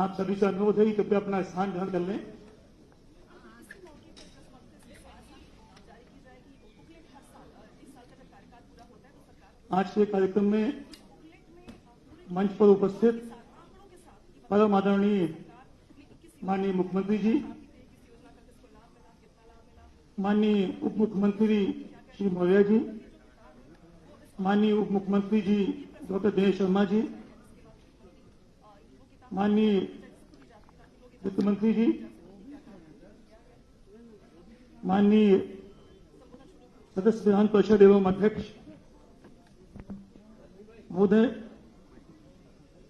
आप सभी से अनुरोध है कि कृपया अपना स्थान ग्रहण कर लें। आज के कार्यक्रम में मंच पर उपस्थित परम आदरणीय माननीय मुख्यमंत्री जी, माननीय उप मुख्यमंत्री श्री मौर्य जी, माननीय उप मुख्यमंत्री जी डॉक्टर दिनेश शर्मा जी, माननीय वित्त मंत्री जी, माननीय सदस्य विधान परिषद एवं अध्यक्ष महोदय,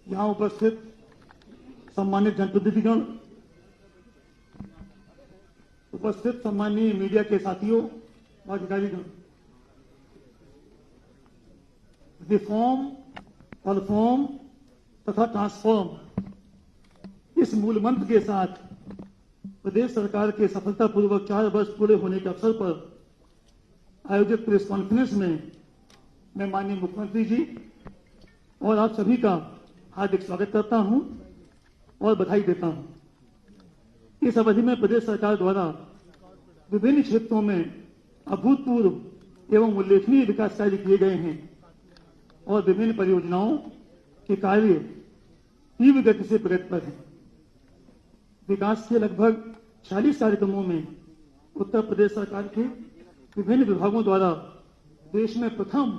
यहाँ उपस्थित सम्मानित जनप्रतिनिधिगण, उपस्थित सम्मानीय मीडिया के साथियों व अधिकारीगण, रिफॉर्म, परफॉर्म तथा ट्रांसफॉर्म इस मूल मंत्र के साथ प्रदेश सरकार के सफलतापूर्वक 4 वर्ष पूरे होने के अवसर पर आयोजित प्रेस कॉन्फ्रेंस में मैं माननीय मुख्यमंत्री जी और आप सभी का हार्दिक स्वागत करता हूं और बधाई देता हूं। इस अवधि में प्रदेश सरकार द्वारा विभिन्न क्षेत्रों में अभूतपूर्व एवं उल्लेखनीय विकास कार्य किए गए हैं और विभिन्न परियोजनाओं के कार्य तीव्र गति से प्रगति पर हैं। विकास के लगभग 40 कार्यक्रमों में उत्तर प्रदेश सरकार के विभिन्न विभागों द्वारा देश में प्रथम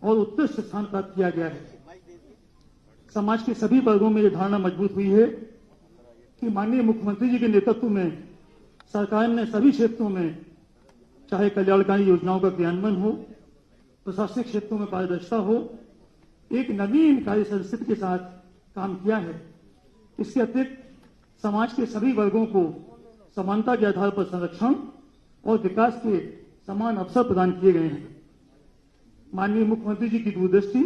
और उत्कृष्ट स्थान प्राप्त किया गया है। समाज के सभी वर्गों में यह धारणा मजबूत हुई है कि माननीय मुख्यमंत्री जी के नेतृत्व में सरकार ने सभी क्षेत्रों में, चाहे कल्याणकारी योजनाओं का क्रियान्वयन हो, प्रशासनिक क्षेत्रों में पारदर्शिता हो, एक नवीन कार्य संस्कृति के साथ काम किया है। इसके अतिरिक्त समाज के सभी वर्गों को समानता के आधार पर संरक्षण और विकास के समान अवसर प्रदान किए गए हैं। माननीय मुख्यमंत्री जी की दूरदृष्टि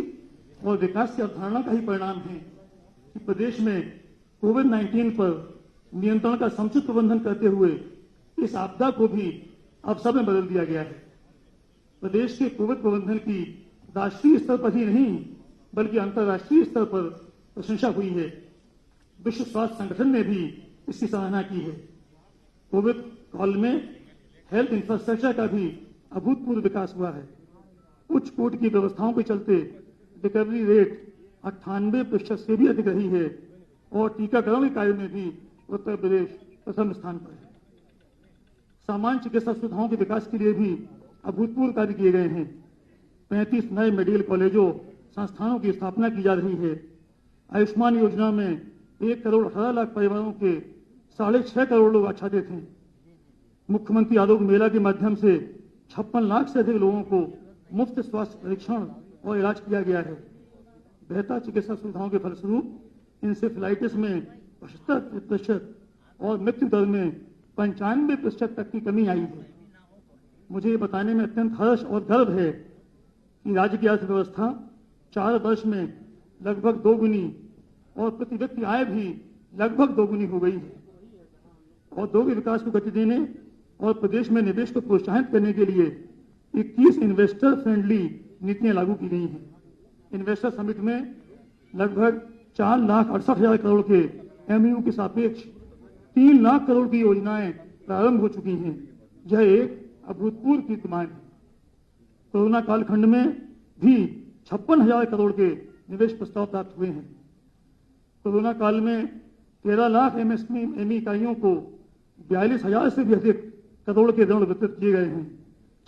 और विकास की अवधारणा का ही परिणाम है कि प्रदेश में कोविड-19 पर नियंत्रण का समुचित प्रबंधन करते हुए इस आपदा को भी अवसर में बदल दिया गया है। प्रदेश के कोविड प्रबंधन की राष्ट्रीय स्तर पर ही नहीं बल्कि अंतर्राष्ट्रीय स्तर पर प्रशंसा हुई है। विश्व स्वास्थ्य संगठन ने भी इसकी सराहना की है। कोविड काल में हेल्थ इंफ्रास्ट्रक्चर का भी अभूतपूर्व विकास हुआ है। उच्च कोटि की व्यवस्थाओं के चलते रिकवरी रेट 98% से भी अधिक रही है और टीकाकरण के कार्य में भी उत्तर प्रदेश प्रथम स्थान पर है। सामान्य चिकित्सा सुविधाओं के विकास के लिए भी अभूतपूर्व कार्य किए गए हैं। 35 नए मेडिकल कॉलेजों संस्थानों की स्थापना की जा रही है। आयुष्मान योजना में 1 करोड़ 18 लाख परिवारों के 6.5 करोड़ लोग आच्छादित हैं। मुख्यमंत्री आरोग्य मेला के माध्यम से 56 लाख से अधिक लोगों को मुफ्त स्वास्थ्य परीक्षण और इलाज किया गया है। बेहतर चिकित्सा सुविधाओं के फलस्वरूप इंसेफ्लाइटिस में 75% और मृत्यु दर में 95% तक की कमी आई है। मुझे ये बताने में अत्यंत हर्ष और गर्व है कि राज्य की अर्थव्यवस्था 4 वर्ष में लगभग 2 गुनी और प्रति व्यक्ति आय भी लगभग 2 गुनी हो गई है। औद्योगिक विकास को गति देने और प्रदेश में निवेश को प्रोत्साहित करने के लिए 21 इन्वेस्टर फ्रेंडली नीतियां लागू की गई हैं। इन्वेस्टर समिट में लगभग 4,68,000 करोड़ के एमयू के सापेक्ष 3 लाख करोड़ की योजनाएं प्रारंभ हो चुकी हैं। यह एक अभूतपूर्व कीर्तिमान है। कोरोना कालखंड में भी 56,000 करोड़ के निवेश प्रस्ताव प्राप्त हुए हैं। कोरोना काल में 13 लाख एमएसएमई इकाइयों को 42,000 से भी अधिक करोड़ के ऋण वितरित किए गए हैं।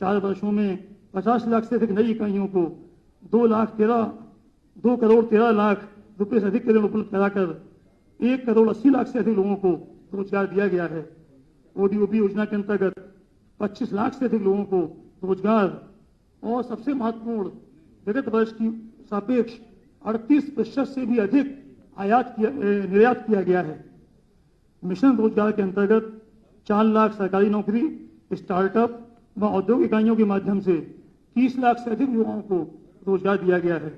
4 वर्षों में 50 लाख से अधिक नई इकाइयों को 2 करोड़ 13 लाख रुपए से अधिक के ऋण उपलब्ध कराकर 1 करोड़ 80 लाख से अधिक लोगों को रोजगार दिया गया है। ओडीओपी योजना के अंतर्गत 25 लाख से अधिक लोगों को रोजगार और सबसे महत्वपूर्ण विगत वर्ष की सापेक्ष 38% से भी अधिक निर्यात किया गया है। मिशन रोजगार के अंतर्गत 4 लाख सरकारी नौकरी, स्टार्टअप व औद्योगिक इकाइयों के माध्यम से 30 लाख से अधिक युवाओं को रोजगार दिया गया है।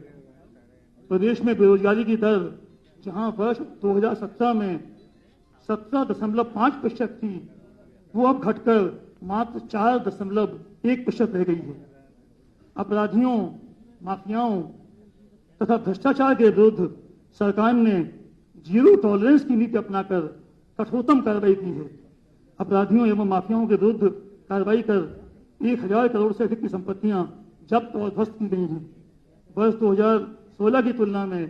प्रदेश में बेरोजगारी की दर जहां वर्ष 2017 में 17.5% थी, वो अब घटकर मात्र 4.1% रह गई है। अपराधियों, माफियाओं तथा भ्रष्टाचार के विरुद्ध सरकार ने जीरो टॉलरेंस की नीति अपनाकर कठोरतम कार्रवाई की है। अपराधियों एवं माफियाओं के विरुद्ध कार्रवाई कर 1000 करोड़ से अधिक की संपत्तियां जब्त और ध्वस्त की गई हैं। वर्ष 2016 की तुलना में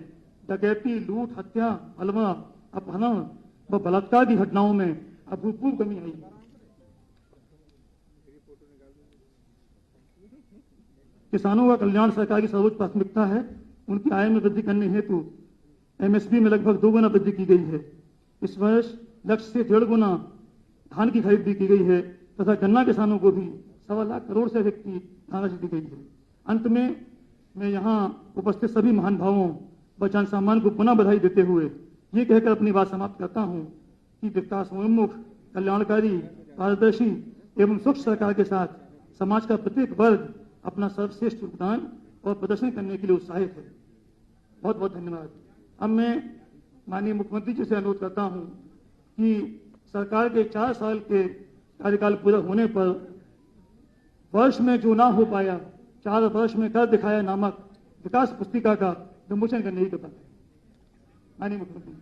डकैती, लूट, हत्या, हलवा, अपहरण व बलात्कार की घटनाओं में अभूतपूर्व कमी आई। किसानों का कल्याण सरकार की सर्वोच्च प्राथमिकता है। उनकी आय में वृद्धि करने हेतु एमएसपी में लगभग 2 गुना वृद्धि की गई है। इस वर्ष लक्ष्य से 1.5 गुना धान की खरीद भी की गई है तथा गन्ना किसानों को भी 1.25 लाख करोड़ से अधिक की धनराशि दी गई है। अंत में मैं यहाँ उपस्थित सभी महानुभावों व जन सामान्य को पुनः बधाई देते हुए ये कहकर अपनी बात समाप्त करता हूँ कि विकासोन्मुख, कल्याणकारी, पारदर्शी एवं स्वच्छ सरकार के साथ समाज का प्रत्येक वर्ग अपना सर्वश्रेष्ठ योगदान और प्रदर्शन करने के लिए उत्साहित है। बहुत बहुत धन्यवाद। अब मैं माननीय मुख्यमंत्री जी से अनुरोध करता हूं कि सरकार के 4 साल के कार्यकाल पूरा होने पर वर्ष में जो ना हो पाया 4 वर्ष में कर दिखाया नामक विकास पुस्तिका का विमोचन करने की कृपा करें। माननीय मुख्यमंत्री।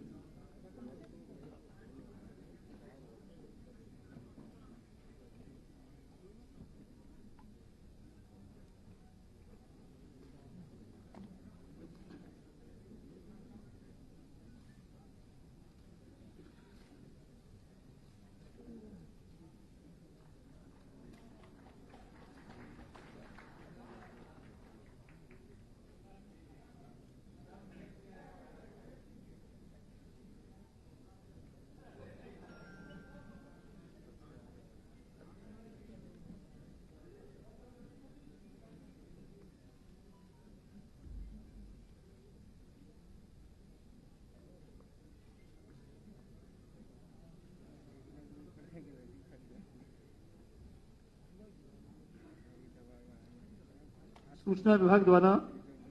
सूचना विभाग द्वारा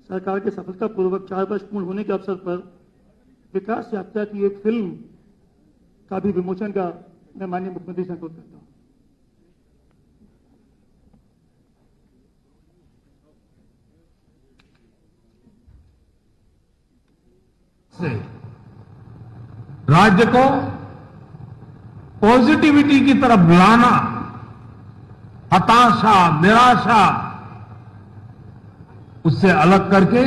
सरकार के सफलतापूर्वक 4 वर्ष पूर्ण होने के अवसर पर विकास यात्रा की एक फिल्म का भी विमोचन का मैं माननीय मुख्यमंत्री से अनुरोध करता हूं। राज्य को पॉजिटिविटी की तरफ लाना, हताशा, निराशा उससे अलग करके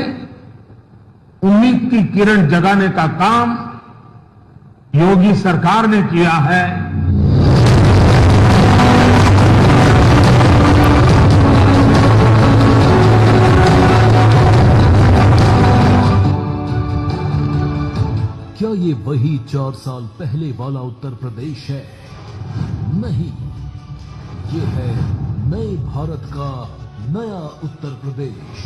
उम्मीद की किरण जगाने का काम योगी सरकार ने किया है। क्या ये वही 4 साल पहले वाला उत्तर प्रदेश है? नहीं, ये है नए भारत का नया उत्तर प्रदेश।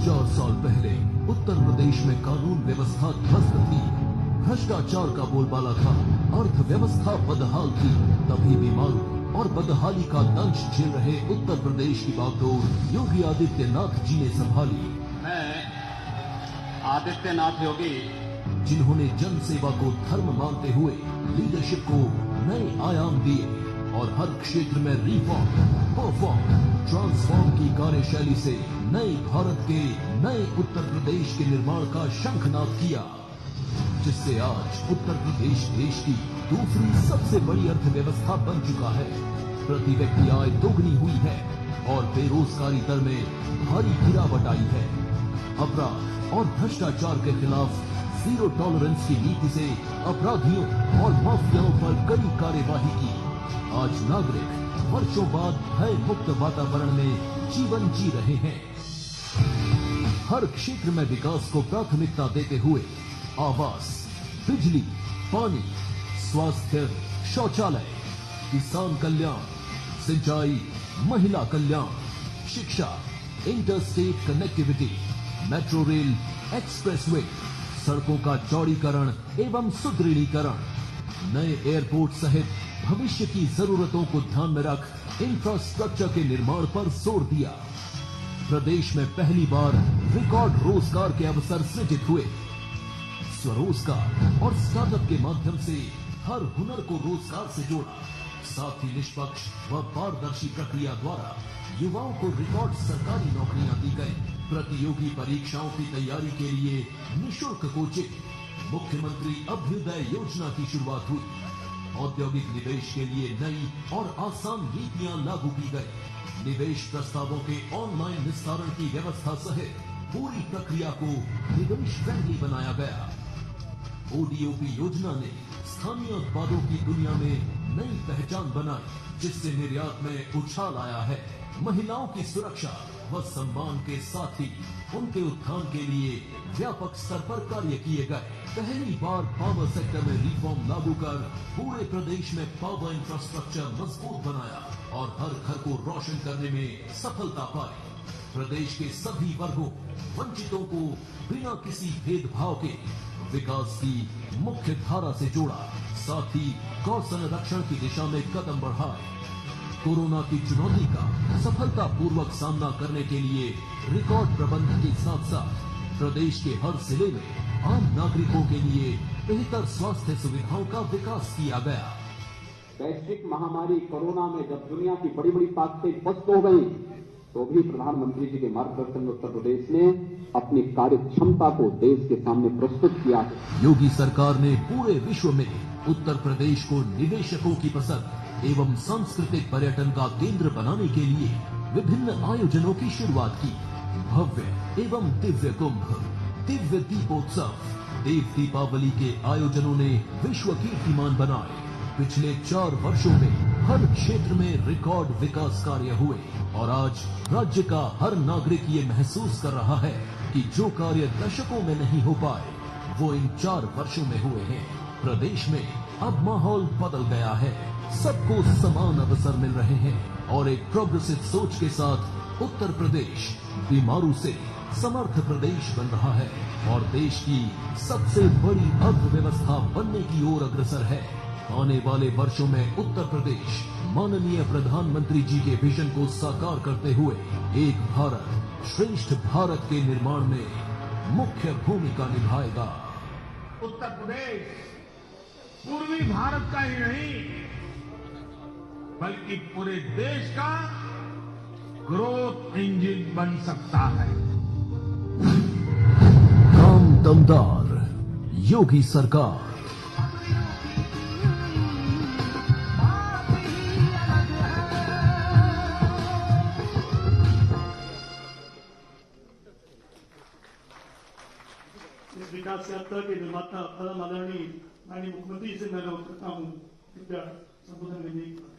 चार साल पहले उत्तर प्रदेश में कानून व्यवस्था ध्वस्त थी, भ्रष्टाचार का बोलबाला था, अर्थव्यवस्था बदहाल थी। तभी बीमारू और बदहाली का दंश झेल रहे उत्तर प्रदेश की बागडोर योगी आदित्यनाथ जी ने संभाली। आदित्यनाथ योगी, जिन्होंने जन सेवा को धर्म मानते हुए लीडरशिप को नए आयाम दिए और हर क्षेत्र में रिफॉर्म, परफॉर्म, ट्रांसफॉर्म की कार्यशैली से नए भारत के नए उत्तर प्रदेश के निर्माण का शंखनाद किया, जिससे आज उत्तर प्रदेश देश की दूसरी सबसे बड़ी अर्थव्यवस्था बन चुका है। प्रति व्यक्ति आय दोगुनी हुई है और बेरोजगारी दर में भारी गिरावट आई है। अपराध और भ्रष्टाचार के खिलाफ जीरो टॉलरेंस की नीति से अपराधियों और माफियाओं पर कड़ी कार्यवाही की। आज नागरिक वर्षों बाद भय मुक्त वातावरण में जीवन जी रहे हैं। हर क्षेत्र में विकास को प्राथमिकता देते हुए आवास, बिजली, पानी, स्वास्थ्य, शौचालय, किसान कल्याण, सिंचाई, महिला कल्याण, शिक्षा, interstate connectivity, metro rail, expressway, सड़कों का चौड़ीकरण एवं सुदृढ़ीकरण, नए एयरपोर्ट सहित भविष्य की जरूरतों को ध्यान में रख इंफ्रास्ट्रक्चर के निर्माण पर जोर दिया। प्रदेश में पहली बार रिकॉर्ड रोजगार के अवसर सृजित हुए। स्वरोजगार और स्टार्टअप के माध्यम से हर हुनर को रोजगार से जोड़ा। साथ ही निष्पक्ष व पारदर्शी प्रक्रिया द्वारा युवाओं को रिकॉर्ड सरकारी नौकरियां दी गई। प्रतियोगी परीक्षाओं की तैयारी के लिए निशुल्क कोचिंग, मुख्यमंत्री अभ्युदय योजना की शुरुआत हुई। औद्योगिक निवेश के लिए नई और आसान नीतियां लागू की गई। निवेश प्रस्तावों के ऑनलाइन निस्तारण की व्यवस्था सहित पूरी प्रक्रिया को निवेश फ्रेंडली बनाया गया। ओडीओपी योजना ने स्थानीय उत्पादों की दुनिया में नई पहचान बनाई, जिससे निर्यात में उछाल आया है। महिलाओं की सुरक्षा व सम्मान के साथ ही उनके उत्थान के लिए व्यापक स्तर पर कार्य किए गए। पहली बार पावर सेक्टर में रिफॉर्म लागू कर पूरे प्रदेश में पावर इंफ्रास्ट्रक्चर मजबूत बनाया और हर घर को रोशन करने में सफलता पाई। प्रदेश के सभी वर्गों, वंचितों को बिना किसी भेदभाव के विकास की मुख्य धारा से जोड़ा, साथ ही गौ संरक्षण की दिशा में कदम बढ़ाए। कोरोना की चुनौती का सफलतापूर्वक सामना करने के लिए रिकॉर्ड प्रबंधन के साथ साथ प्रदेश के हर जिले में आम नागरिकों के लिए बेहतर स्वास्थ्य सुविधाओं का विकास किया गया। वैश्विक महामारी कोरोना में जब दुनिया की बड़ी बड़ी ताकतें पस्त हो गई, तो भी प्रधानमंत्री जी के मार्गदर्शन में उत्तर प्रदेश ने अपनी कार्य क्षमता को देश के सामने प्रस्तुत किया है। योगी सरकार ने पूरे विश्व में उत्तर प्रदेश को निवेशकों की पसंद एवं सांस्कृतिक पर्यटन का केंद्र बनाने के लिए विभिन्न आयोजनों की शुरुआत की। भव्य एवं दिव्य कुंभ, दिव्य दीपोत्सव, देव दीपावली के आयोजनों ने विश्व कीर्तिमान बनाए। पिछले 4 वर्षों में हर क्षेत्र में रिकॉर्ड विकास कार्य हुए और आज राज्य का हर नागरिक ये महसूस कर रहा है कि जो कार्य दशकों में नहीं हो पाए, वो इन 4 वर्षों में हुए हैं। प्रदेश में अब माहौल बदल गया है, सबको समान अवसर मिल रहे हैं और एक प्रोग्रेसिव सोच के साथ उत्तर प्रदेश बीमारू से समर्थ प्रदेश बन रहा है और देश की सबसे बड़ी अर्थव्यवस्था बनने की ओर अग्रसर है। आने वाले वर्षों में उत्तर प्रदेश माननीय प्रधानमंत्री जी के विजन को साकार करते हुए एक भारत श्रेष्ठ भारत के निर्माण में मुख्य भूमिका निभाएगा। उत्तर प्रदेश पूर्वी भारत का ही नहीं बल्कि पूरे देश का ग्रोथ इंजन बन सकता है। काम दमदार योगी सरकार। इस विकास यात्रा के निर्माता परम आदरणीय माननीय मुख्यमंत्री जी से मैं अनुरोध करता हूँ, कृपया संबोधन करने की।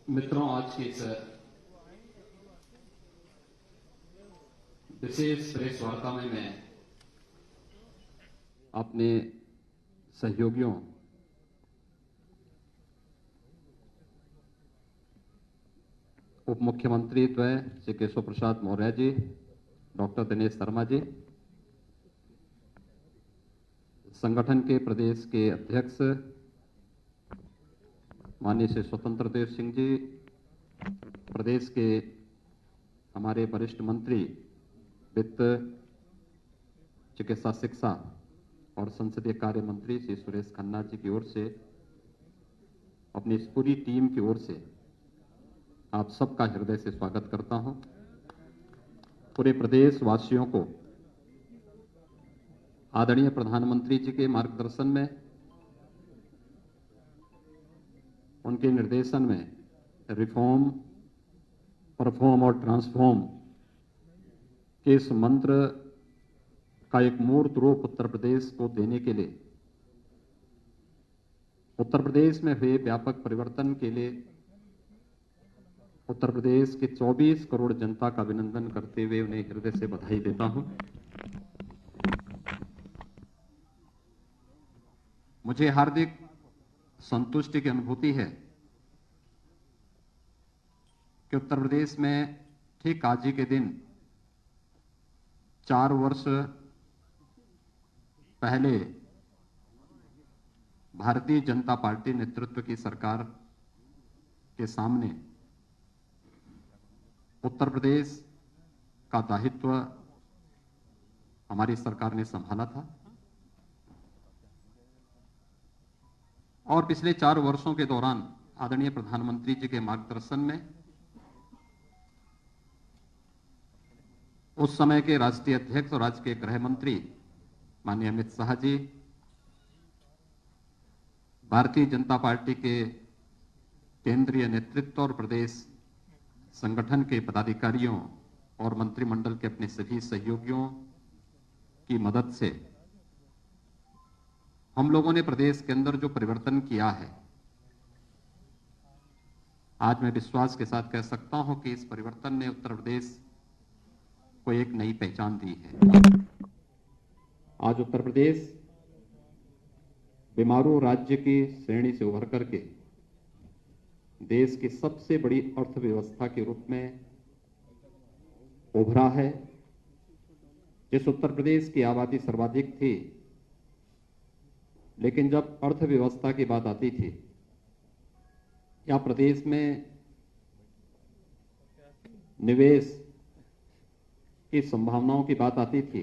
मित्रों, आज की इस विशेष प्रेस वार्ता में मैं अपने सहयोगियों उप मुख्यमंत्री द्वय श्री केशव प्रसाद मौर्य जी, डॉक्टर दिनेश शर्मा जी, संगठन के प्रदेश के अध्यक्ष माननीय श्री स्वतंत्र देव सिंह जी, प्रदेश के हमारे वरिष्ठ मंत्री वित्त, चिकित्सा, शिक्षा और संसदीय कार्य मंत्री श्री सुरेश खन्ना जी की ओर से, अपनी इस पूरी टीम की ओर से आप सबका हृदय से स्वागत करता हूं। पूरे प्रदेश वासियों को आदरणीय प्रधानमंत्री जी के मार्गदर्शन में, उनके निर्देशन में रिफॉर्म, परफॉर्म और ट्रांसफॉर्म के इस मंत्र का एक मूर्त रूप उत्तर प्रदेश को देने के लिए, उत्तर प्रदेश में हुए व्यापक परिवर्तन के लिए उत्तर प्रदेश के 24 करोड़ जनता का अभिनंदन करते हुए उन्हें हृदय से बधाई देता हूं। मुझे हार्दिक संतुष्टि की अनुभूति है कि उत्तर प्रदेश में ठीक आज ही के दिन 4 वर्ष पहले भारतीय जनता पार्टी नेतृत्व की सरकार के सामने उत्तर प्रदेश का दायित्व हमारी सरकार ने संभाला था और पिछले 4 वर्षों के दौरान आदरणीय प्रधानमंत्री जी के मार्गदर्शन में उस समय के राष्ट्रीय अध्यक्ष और राज्य के गृह मंत्री माननीय अमित शाह जी, भारतीय जनता पार्टी के केंद्रीय नेतृत्व और प्रदेश संगठन के पदाधिकारियों और मंत्रिमंडल के अपने सभी सहयोगियों की मदद से हम लोगों ने प्रदेश के अंदर जो परिवर्तन किया है, आज मैं विश्वास के साथ कह सकता हूं कि इस परिवर्तन ने उत्तर प्रदेश को एक नई पहचान दी है। आज उत्तर प्रदेश बीमारू राज्य की श्रेणी से उभर करके देश की सबसे बड़ी अर्थव्यवस्था के रूप में उभरा है। जिस उत्तर प्रदेश की आबादी सर्वाधिक थी, लेकिन जब अर्थव्यवस्था की बात आती थी या प्रदेश में निवेश की संभावनाओं की बात आती थी,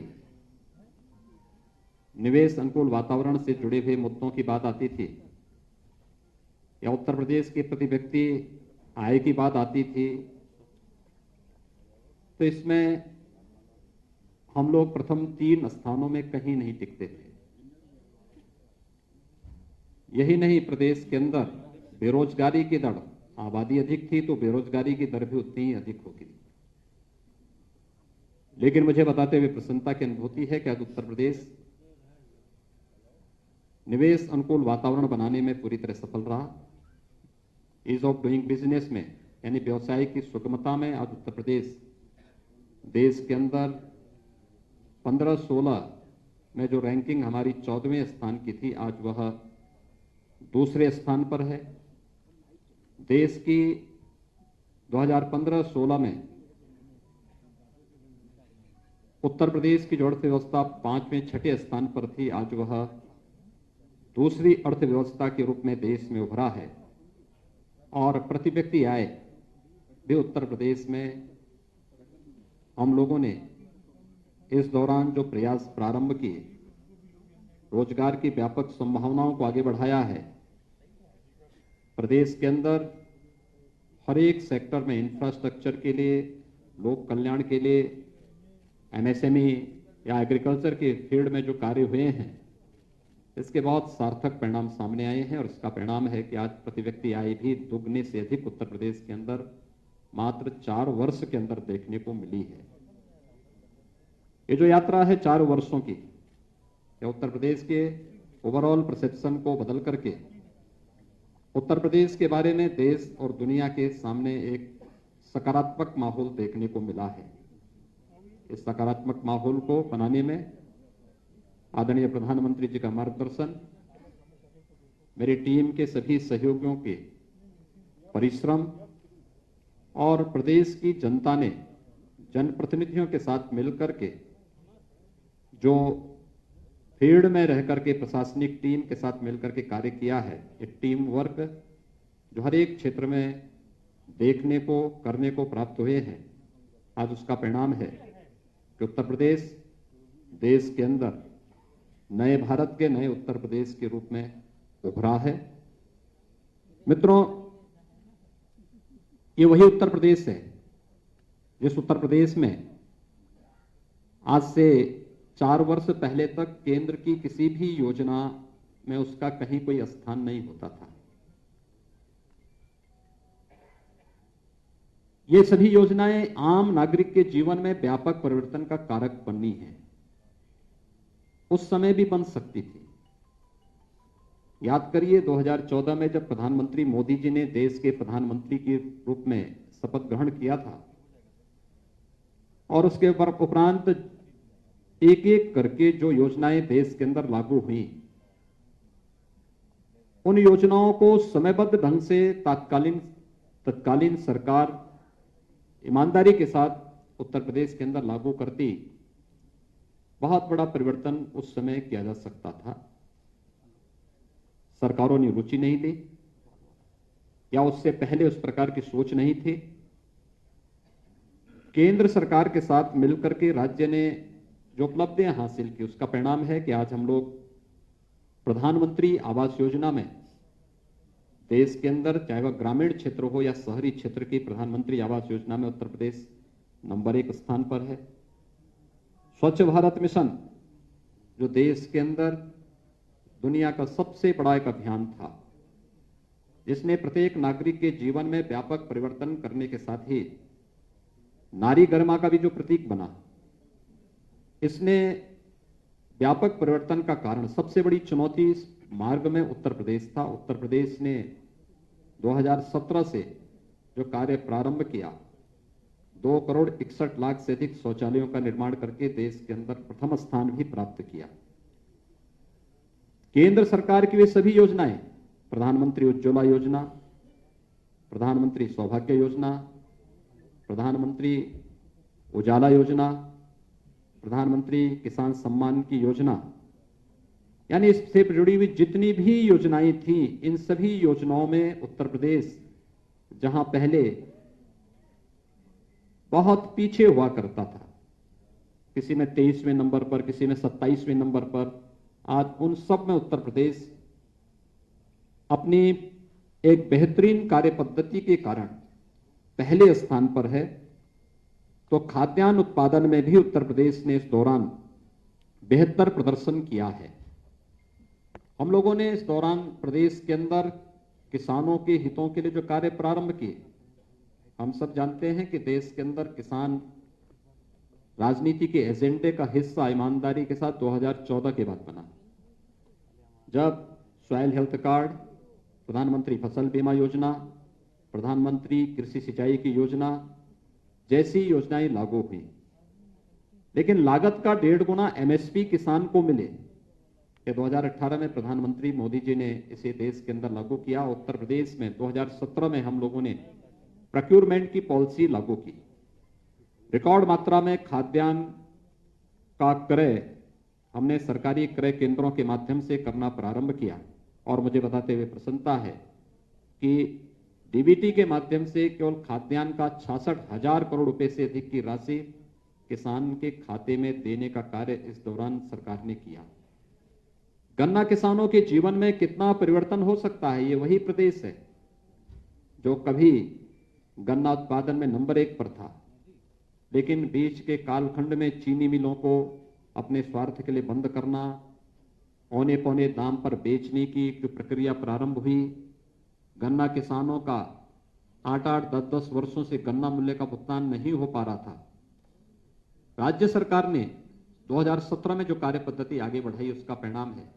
निवेश अनुकूल वातावरण से जुड़े हुए मुद्दों की बात आती थी, या उत्तर प्रदेश के प्रति व्यक्ति आय की बात आती थी, तो इसमें हम लोग प्रथम 3 स्थानों में कहीं नहीं टिकते थे। यही नहीं, प्रदेश के अंदर बेरोजगारी की दर, आबादी अधिक थी तो बेरोजगारी की दर भी उतनी ही अधिक होगी। लेकिन मुझे बताते हुए प्रसन्नता की अनुभूति है कि आज उत्तर प्रदेश निवेश अनुकूल वातावरण बनाने में पूरी तरह सफल रहा। ईज ऑफ डूइंग बिजनेस में, यानी व्यवसाय की सुगमता में, आज उत्तर प्रदेश देश के अंदर 15-16 में जो रैंकिंग हमारी 14वें स्थान की थी, आज वह दूसरे स्थान पर है। देश की 2015-16 में उत्तर प्रदेश की जो अर्थव्यवस्था 5वें-6ठे स्थान पर थी, आज वह दूसरी अर्थव्यवस्था के रूप में देश में उभरा है। और प्रति व्यक्ति आय भी उत्तर प्रदेश में हम लोगों ने इस दौरान जो प्रयास प्रारंभ किए, रोजगार की व्यापक संभावनाओं को आगे बढ़ाया है। प्रदेश के अंदर हर एक सेक्टर में इंफ्रास्ट्रक्चर के लिए, लोक कल्याण के लिए, एमएसएमई या एग्रीकल्चर के फील्ड में जो कार्य हुए हैं, इसके बहुत सार्थक परिणाम सामने आए हैं। और इसका परिणाम है कि आज प्रति व्यक्ति आय भी दुगने से अधिक उत्तर प्रदेश के अंदर मात्र 4 वर्ष के अंदर देखने को मिली है। ये जो यात्रा है 4 वर्षों की, या उत्तर प्रदेश के ओवरऑल परसेप्शन को बदल करके उत्तर प्रदेश के बारे में देश और दुनिया के सामने एक सकारात्मक माहौल देखने को मिला है। इस सकारात्मक माहौल को बनाने में आदरणीय प्रधानमंत्री जी का मार्गदर्शन, मेरी टीम के सभी सहयोगियों के परिश्रम और प्रदेश की जनता ने जनप्रतिनिधियों के साथ मिलकर के जो फील्ड में रह करके प्रशासनिक टीम के साथ मिलकर के कार्य किया है, एक टीम वर्क जो हर एक क्षेत्र में देखने को, करने को प्राप्त हुए हैं, आज उसका परिणाम है कि उत्तर प्रदेश देश के अंदर नए भारत के, नए उत्तर प्रदेश के रूप में उभरा है। मित्रों, ये वही उत्तर प्रदेश है जिस उत्तर प्रदेश में आज से 4 वर्ष पहले तक केंद्र की किसी भी योजना में उसका कहीं कोई स्थान नहीं होता था। ये सभी योजनाएं आम नागरिक के जीवन में व्यापक परिवर्तन का कारक बनी है। उस समय भी बन सकती थी। याद करिए 2014 में जब प्रधानमंत्री मोदी जी ने देश के प्रधानमंत्री के रूप में शपथ ग्रहण किया था और उसके उपरांत एक एक करके जो योजनाएं देश के अंदर लागू हुई, उन योजनाओं को समयबद्ध ढंग से तत्कालीन सरकार ईमानदारी के साथ उत्तर प्रदेश के अंदर लागू करती, बहुत बड़ा परिवर्तन उस समय किया जा सकता था। सरकारों ने रुचि नहीं ली, या उससे पहले उस प्रकार की सोच नहीं थी। केंद्र सरकार के साथ मिलकर के राज्य ने जो उपलब्धियां हासिल की, उसका परिणाम है कि आज हम लोग प्रधानमंत्री आवास योजना में देश के अंदर, चाहे वह ग्रामीण क्षेत्र हो या शहरी क्षेत्र की, प्रधानमंत्री आवास योजना में उत्तर प्रदेश नंबर 1 स्थान पर है। स्वच्छ भारत मिशन, जो देश के अंदर दुनिया का सबसे बड़ा एक अभियान था, जिसने प्रत्येक नागरिक के जीवन में व्यापक परिवर्तन करने के साथ ही नारी गरिमा का भी जो प्रतीक बना, इसने व्यापक परिवर्तन का कारण, सबसे बड़ी चुनौती इस मार्ग में उत्तर प्रदेश था। उत्तर प्रदेश ने 2017 से जो कार्य प्रारंभ किया, 2,61,00,000 से अधिक शौचालयों का निर्माण करके देश के अंदर प्रथम स्थान भी प्राप्त किया। केंद्र सरकार की वे सभी योजनाएं, प्रधानमंत्री उज्ज्वला योजना, प्रधानमंत्री सौभाग्य योजना, प्रधानमंत्री उजाला योजना, प्रधानमंत्री किसान सम्मान की योजना, यानी इससे जुड़ी हुई जितनी भी योजनाएं थी, इन सभी योजनाओं में उत्तर प्रदेश जहां पहले बहुत पीछे हुआ करता था, किसी में 23वें नंबर पर, किसी में 27वें नंबर पर, आज उन सब में उत्तर प्रदेश अपनी एक बेहतरीन कार्य पद्धति के कारण पहले स्थान पर है। तो खाद्यान्न उत्पादन में भी उत्तर प्रदेश ने इस दौरान बेहतर प्रदर्शन किया है। हम लोगों ने इस दौरान प्रदेश के अंदर किसानों के हितों के लिए जो कार्य प्रारंभ किए, हम सब जानते हैं कि देश के अंदर किसान राजनीति के एजेंडे का हिस्सा ईमानदारी के साथ 2014 के बाद बना, जब सॉइल हेल्थ कार्ड, प्रधानमंत्री फसल बीमा योजना, प्रधानमंत्री कृषि सिंचाई की योजना जैसी योजनाएं लागू हुई। लेकिन लागत का 1.5 गुना एमएसपी किसान को मिले, कि 2018 में प्रधानमंत्री मोदी जी ने इसे देश के अंदर लागू किया। उत्तर प्रदेश में 2017 में हम लोगों ने प्रोक्योरमेंट की पॉलिसी लागू की। रिकॉर्ड मात्रा में खाद्यान्न का क्रय हमने सरकारी क्रय केंद्रों के माध्यम से करना प्रारंभ किया, और मुझे बताते हुए प्रसन्नता है कि डीबीटी के माध्यम से केवल खाद्यान्न का 66,000 करोड़ रुपए से अधिक की राशि किसान के खाते में देने का कार्य इस दौरान सरकार ने किया। गन्ना किसानों के जीवन में कितना परिवर्तन हो सकता है, ये वही प्रदेश है जो कभी गन्ना उत्पादन में नंबर 1 पर था, लेकिन बीच के कालखंड में चीनी मिलों को अपने स्वार्थ के लिए बंद करना, औने पौने दाम पर बेचने की जो प्रक्रिया प्रारंभ हुई, गन्ना किसानों का 8-8, 10-10 वर्षों से गन्ना मूल्य का भुगतान नहीं हो पा रहा था। राज्य सरकार ने 2017 में जो कार्य पद्धति आगे बढ़ाई, उसका परिणाम है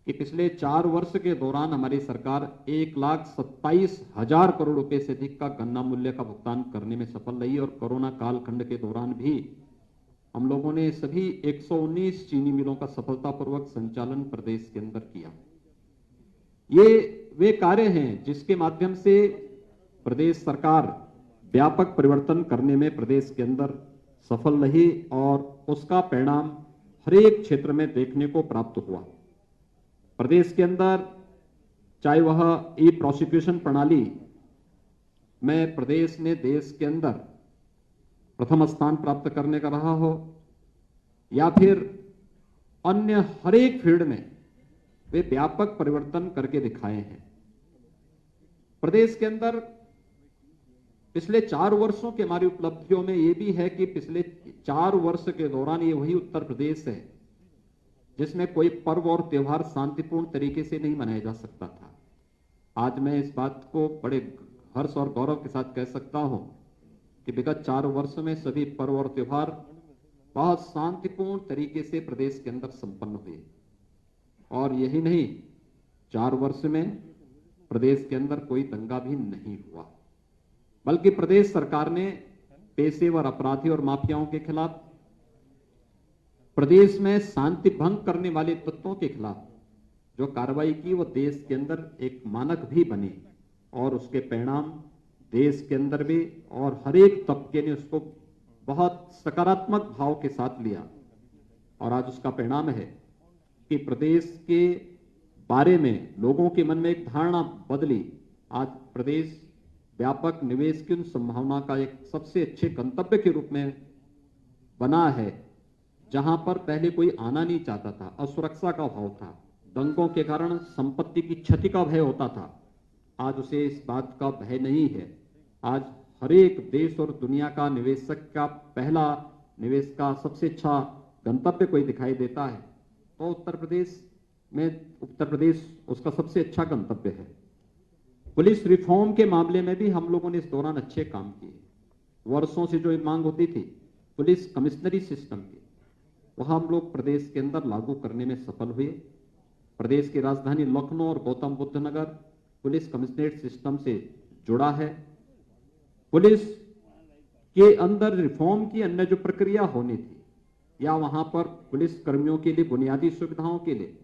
कि पिछले 4 वर्ष के दौरान हमारी सरकार 1,27,000 करोड़ रुपए से अधिक का गन्ना मूल्य का भुगतान करने में सफल रही। और कोरोना कालखंड के दौरान भी हम लोगों ने सभी 119 चीनी मिलों का सफलतापूर्वक संचालन प्रदेश के अंदर किया। ये वे कार्य हैं जिसके माध्यम से प्रदेश सरकार व्यापक परिवर्तन करने में प्रदेश के अंदर सफल रही, और उसका परिणाम हर एक क्षेत्र में देखने को प्राप्त हुआ। प्रदेश के अंदर चाहे वह ई प्रोसिक्यूशन प्रणाली में प्रदेश ने देश के अंदर प्रथम स्थान प्राप्त करने का रहा हो, या फिर अन्य हर एक फील्ड में वे व्यापक परिवर्तन करके दिखाए हैं। प्रदेश के अंदर पिछले 4 वर्षों की हमारी उपलब्धियों में यह भी है कि पिछले 4 वर्ष के दौरान ये वही उत्तर प्रदेश है जिसमें कोई पर्व और त्योहार शांतिपूर्ण तरीके से नहीं मनाया जा सकता था। आज मैं इस बात को बड़े हर्ष और गौरव के साथ कह सकता हूं कि विगत 4 वर्ष में सभी पर्व और त्योहार बहुत शांतिपूर्ण तरीके से प्रदेश के अंदर संपन्न हुए। और यही नहीं, 4 वर्ष में प्रदेश के अंदर कोई दंगा भी नहीं हुआ, बल्कि प्रदेश सरकार ने पेशेवर अपराधी और माफियाओं के खिलाफ, प्रदेश में शांति भंग करने वाले तत्वों के खिलाफ जो कार्रवाई की, वो देश के अंदर एक मानक भी बनी, और उसके परिणाम देश के अंदर भी और हर एक तबके ने उसको बहुत सकारात्मक भाव के साथ लिया। और आज उसका परिणाम है कि प्रदेश के बारे में लोगों के मन में एक धारणा बदली आज प्रदेश व्यापक निवेश की उन संभावना का एक सबसे अच्छे गंतव्य के रूप में बना है, जहां पर पहले कोई आना नहीं चाहता था, असुरक्षा का भाव था, दंगों के कारण संपत्ति की क्षति का भय होता था। आज उसे इस बात का भय नहीं है। आज हर एक देश और दुनिया का निवेशक का पहला निवेश का सबसे अच्छा गंतव्य कोई दिखाई देता है तो उत्तर प्रदेश उसका सबसे अच्छा गंतव्य है। पुलिस रिफॉर्म के मामले में भी हम लोगों ने इस दौरान अच्छे काम किए। वर्षों से जो मांग होती थी पुलिस कमिश्नरी सिस्टम की, वह हम लोग प्रदेश के अंदर लागू करने में सफल हुए। प्रदेश की राजधानी लखनऊ और गौतम बुद्ध नगर पुलिस कमिश्नरेट सिस्टम से जुड़ा है। पुलिस के अंदर रिफॉर्म की अन्य जो प्रक्रिया होनी थी या वहां पर पुलिस कर्मियों के लिए बुनियादी सुविधाओं के लिए,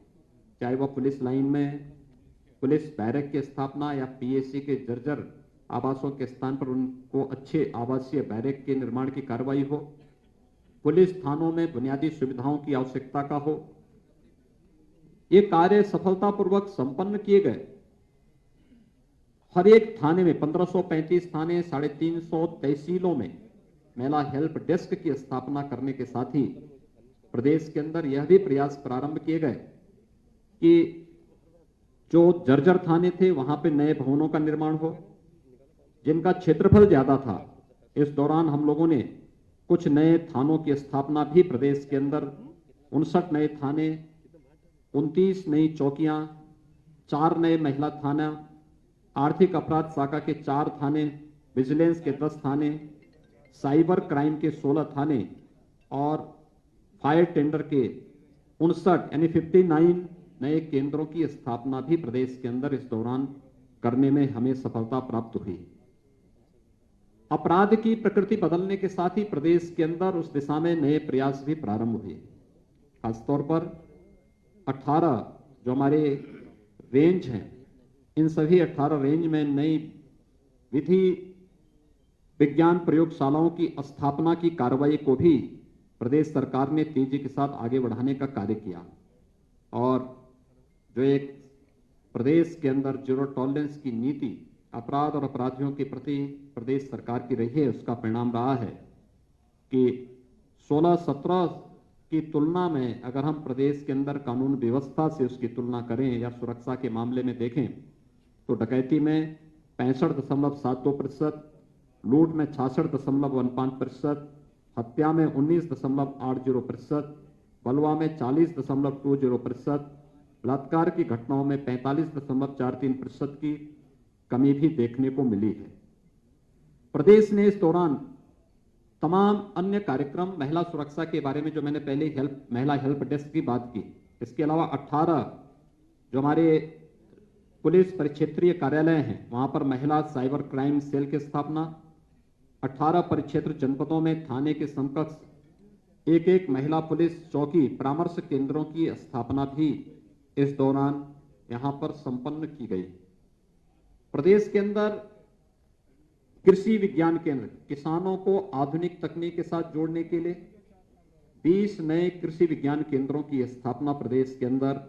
चाहे वह पुलिस लाइन में पुलिस बैरक की स्थापना या पीएसी के जर्जर आवासों के स्थान पर उनको अच्छे आवासीय बैरक के निर्माण की कार्रवाई हो, पुलिस थानों में बुनियादी सुविधाओं की आवश्यकता का हो, ये कार्य सफलतापूर्वक संपन्न किए गए। हर एक थाने में 1535 थाने, 350 तहसीलों में महिला हेल्प डेस्क की स्थापना करने के साथ ही प्रदेश के अंदर यह भी प्रयास प्रारंभ किए गए कि जो जर्जर थाने थे वहां पे नए भवनों का निर्माण हो, जिनका क्षेत्रफल ज्यादा था। इस दौरान हम लोगों ने कुछ नए थानों की स्थापना भी प्रदेश के अंदर 59 नए थाने, 29 नई चौकियां, 4 नए महिला थाना, आर्थिक अपराध शाखा के 4 थाने, विजिलेंस के 10 थाने, साइबर क्राइम के 16 थाने और फायर टेंडर के 59 यानी 59 नए केंद्रों की स्थापना भी प्रदेश के अंदर इस दौरान करने में हमें सफलता प्राप्त हुई। अपराध की प्रकृति बदलने के साथ ही प्रदेश के अंदर उस दिशा में नए प्रयास भी प्रारंभ हुए। खासतौर पर 18 जो हमारे रेंज हैं, इन सभी 18 रेंज में नई विधि विज्ञान प्रयोगशालाओं की स्थापना की कार्रवाई को भी प्रदेश सरकार ने तेजी के साथ आगे बढ़ाने का कार्य किया और जो एक प्रदेश के अंदर जीरो टॉलरेंस की नीति अपराध और अपराधियों के प्रति प्रदेश सरकार की रही है, उसका परिणाम रहा है कि 16-17 की तुलना में अगर हम प्रदेश के अंदर कानून व्यवस्था से उसकी तुलना करें या सुरक्षा के मामले में देखें तो डकैती में 65.72%, लूट में 66.15%, हत्या में 19.80%, बलवा में 40.20%, बलात्कार की घटनाओं में 45.43% की कमी भी देखने को मिली है। प्रदेश ने इस दौरान तमाम अन्य कार्यक्रम महिला सुरक्षा के बारे में जो मैंने पहले महिला हेल्प डेस्क की बात की, इसके अलावा 18 जो हमारे पुलिस परिक्षेत्रीय कार्यालय हैं वहां पर महिला साइबर क्राइम सेल की स्थापना, 18 परिक्षेत्र जनपदों में थाने के समकक्ष एक महिला पुलिस चौकी परामर्श केंद्रों की स्थापना भी इस दौरान यहां पर संपन्न की गई। प्रदेश के अंदर कृषि विज्ञान केंद्र, किसानों को आधुनिक तकनीक के साथ जोड़ने के लिए 20 नए कृषि विज्ञान केंद्रों की स्थापना प्रदेश के अंदर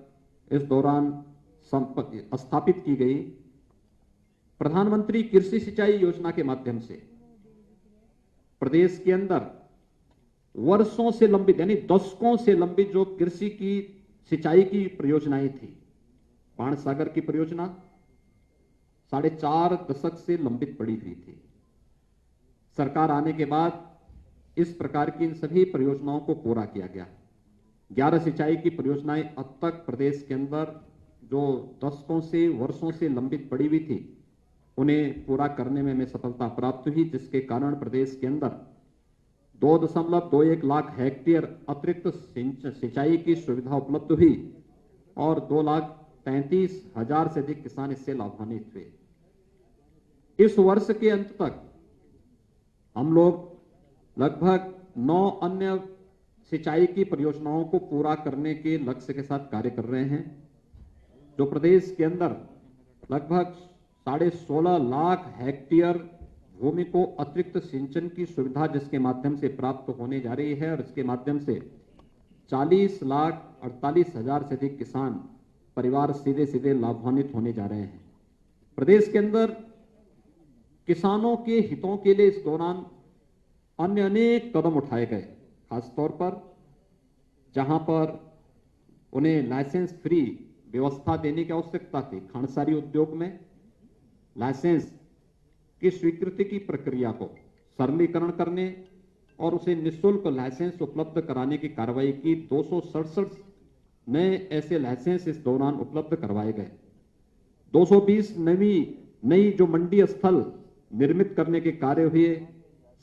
इस दौरान स्थापित की गई। प्रधानमंत्री कृषि सिंचाई योजना के माध्यम से प्रदेश के अंदर वर्षों से लंबित यानी दशकों से लंबित जो कृषि की सिंचाई की परियोजनाएं थी, बाण सागर की परियोजना 4.5 दशक से लंबित पड़ी हुई थी। सरकार आने के बाद इस प्रकार की इन सभी परियोजनाओं को पूरा किया गया। 11 सिंचाई की परियोजनाएं अब तक प्रदेश के अंदर जो दशकों से वर्षों से लंबित पड़ी हुई थी उन्हें पूरा करने में हमें सफलता प्राप्त हुई, जिसके कारण प्रदेश के अंदर 2.21 लाख हेक्टेयर अतिरिक्त सिंचाई की सुविधा उपलब्ध हुई और 2,35,000 से अधिक किसान इससे लाभान्वित हुए। इस वर्ष के अंत तक हम लोग लगभग 9 अन्य सिंचाई की परियोजनाओं को पूरा करने के लक्ष्य के साथ कार्य कर रहे हैं, जो प्रदेश के अंदर लगभग 16.5 लाख हेक्टेयर भूमि को अतिरिक्त सिंचन की सुविधा जिसके माध्यम से प्राप्त होने जा रही है और इसके माध्यम से 40,48,000 से अधिक किसान परिवार सीधे सीधे लाभान्वित होने जा रहे हैं। प्रदेश के अंदर किसानों के हितों के लिए इस दौरान अन्य अनेक कदम उठाए गए, खासतौर पर जहां पर उन्हें लाइसेंस फ्री व्यवस्था देने की आवश्यकता थी। खांडसारी उद्योग में लाइसेंस की स्वीकृति की प्रक्रिया को सरलीकरण करने और उसे निःशुल्क लाइसेंस उपलब्ध कराने की कार्रवाई की। 267 नए ऐसे लाइसेंस इस दौरान उपलब्ध करवाए गए। 220 नई जो मंडी स्थल निर्मित करने के कार्य हुए।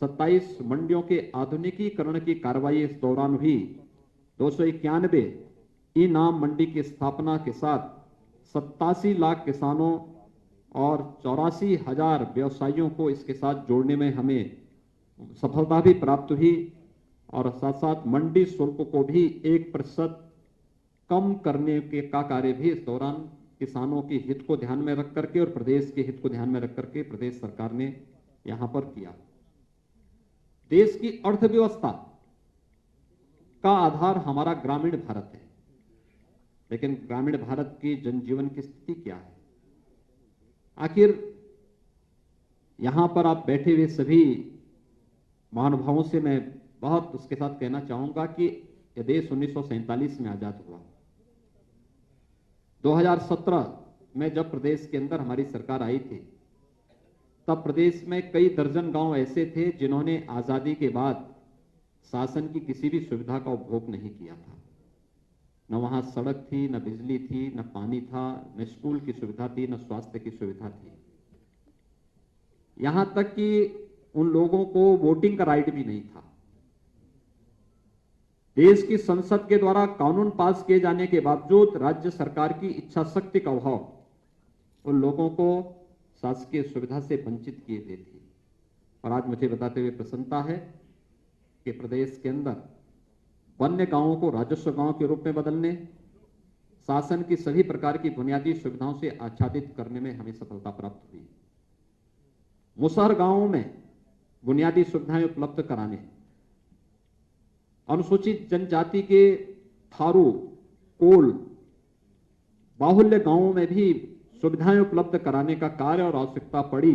27 मंडियों के आधुनिकीकरण की कार्रवाई इस दौरान हुई। 291 ई नाम मंडी की स्थापना के साथ 87 लाख किसानों और 84,000 व्यवसायियों को इसके साथ जोड़ने में हमें सफलता भी प्राप्त हुई और साथ साथ मंडी शुल्क को भी 1% कम करने का कार्य भी इस दौरान किसानों के हित को ध्यान में रख करके और प्रदेश के हित को ध्यान में रख करके प्रदेश सरकार ने यहां पर किया। देश की अर्थव्यवस्था का आधार हमारा ग्रामीण भारत है, लेकिन ग्रामीण भारत की जनजीवन की स्थिति क्या है? आखिर यहां पर आप बैठे हुए सभी महानुभावों से मैं बहुत उसके साथ कहना चाहूंगा कि यह देश 1947 में आजाद हुआ। 2017 में जब प्रदेश के अंदर हमारी सरकार आई थी, तब प्रदेश में कई दर्जन गांव ऐसे थे जिन्होंने आजादी के बाद शासन की किसी भी सुविधा का उपभोग नहीं किया था। न वहां सड़क थी, न बिजली थी, न पानी था, न स्कूल की सुविधा थी, न स्वास्थ्य की सुविधा थी। यहां तक कि उन लोगों को वोटिंग का राइट भी नहीं था। देश की संसद के द्वारा कानून पास किए जाने के बावजूद राज्य सरकार की इच्छा शक्ति का अभाव उन लोगों को शासकीय सुविधा से वंचित किए देती थी। और आज मुझे बताते हुए प्रसन्नता है कि प्रदेश के अंदर वन्य गांवों को राजस्व गांव के रूप में बदलने, शासन की सभी प्रकार की बुनियादी सुविधाओं से आच्छादित करने में हमें सफलता प्राप्त हुई। मुसहर गांवों में बुनियादी सुविधाएं उपलब्ध कराने, अनुसूचित जनजाति के थारू, कोल, बाहुल्य गांवों में भी सुविधाएं उपलब्ध कराने का कार्य और आवश्यकता पड़ी,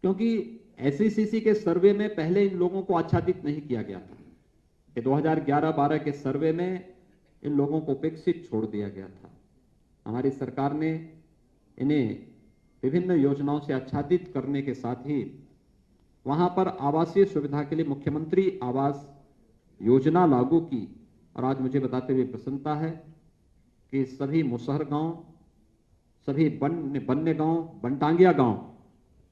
क्योंकि एसईसीसी के सर्वे में पहले इन लोगों को आच्छादित नहीं किया गया था। 2011-12 के सर्वे में इन लोगों को उपेक्षित छोड़ दिया गया था। हमारी सरकार ने इन्हें विभिन्न योजनाओं से आच्छादित करने के साथ ही वहां पर आवासीय सुविधा के लिए मुख्यमंत्री आवास योजना लागू की। और आज मुझे बताते हुए प्रसन्नता है कि सभी मुसहर गांव, सभी वन्य गांव, बनटांगिया गांव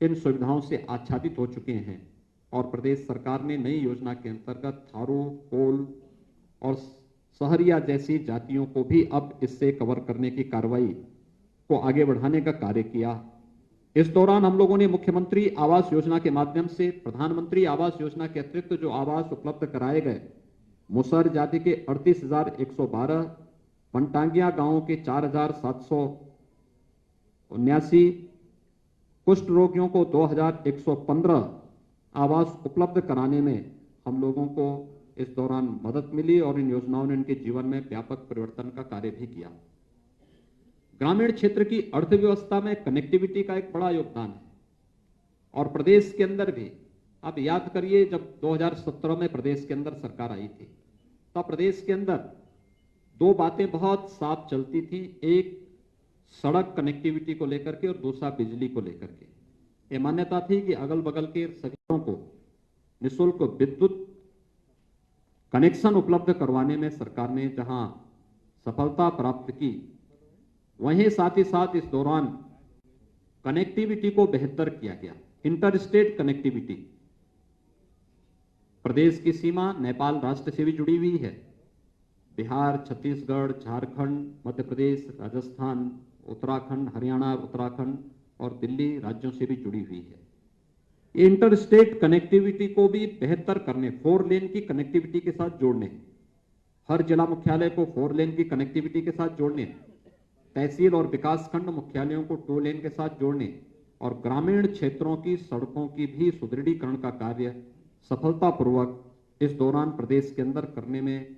इन सुविधाओं से आच्छादित हो चुके हैं। और प्रदेश सरकार ने नई योजना के अंतर्गत थारू, कोल और सहरिया जैसी जातियों को भी अब इससे कवर करने की कार्रवाई को आगे बढ़ाने का कार्य किया। इस दौरान हम लोगों ने मुख्यमंत्री आवास योजना के माध्यम से प्रधानमंत्री आवास योजना के अतिरिक्त जो आवास उपलब्ध कराए गए, मुसहर जाति के 38,112, बनटांगिया गांवों के 4,779, कुष्ठ रोगियों को 2,115 आवास उपलब्ध कराने में हम लोगों को इस दौरान मदद मिली और इन योजनाओं ने उनके जीवन में व्यापक परिवर्तन का कार्य भी किया। ग्रामीण क्षेत्र की अर्थव्यवस्था में कनेक्टिविटी का एक बड़ा योगदान है और प्रदेश के अंदर भी आप याद करिए, जब 2017 में प्रदेश के अंदर सरकार आई थी तब प्रदेश के अंदर दो बातें बहुत साफ चलती थी। एक सड़क कनेक्टिविटी को लेकर के और दूसरा बिजली को लेकर के। ये मान्यता थी कि अगल बगल के सभी को निःशुल्क विद्युत कनेक्शन उपलब्ध करवाने में सरकार ने जहां सफलता प्राप्त की, वहीं साथ ही साथ इस दौरान कनेक्टिविटी को बेहतर किया गया। इंटर स्टेट कनेक्टिविटी, प्रदेश की सीमा नेपाल राष्ट्र से भी जुड़ी हुई है। बिहार, छत्तीसगढ़, झारखंड, मध्य प्रदेश, राजस्थान, उत्तराखंड, हरियाणा, उत्तराखंड और दिल्ली राज्यों से भी जुड़ी हुई है। इंटर स्टेट कनेक्टिविटी को भी बेहतर करने, 4 लेन की कनेक्टिविटी के साथ जोड़ने, हर जिला मुख्यालय को 4 लेन की कनेक्टिविटी के साथ जोड़ने, तहसील और विकासखंड मुख्यालयों को 2 लेन के साथ जोड़ने और ग्रामीण क्षेत्रों की सड़कों की भी सुदृढ़ीकरण का कार्य सफलतापूर्वक इस दौरान प्रदेश के अंदर करने में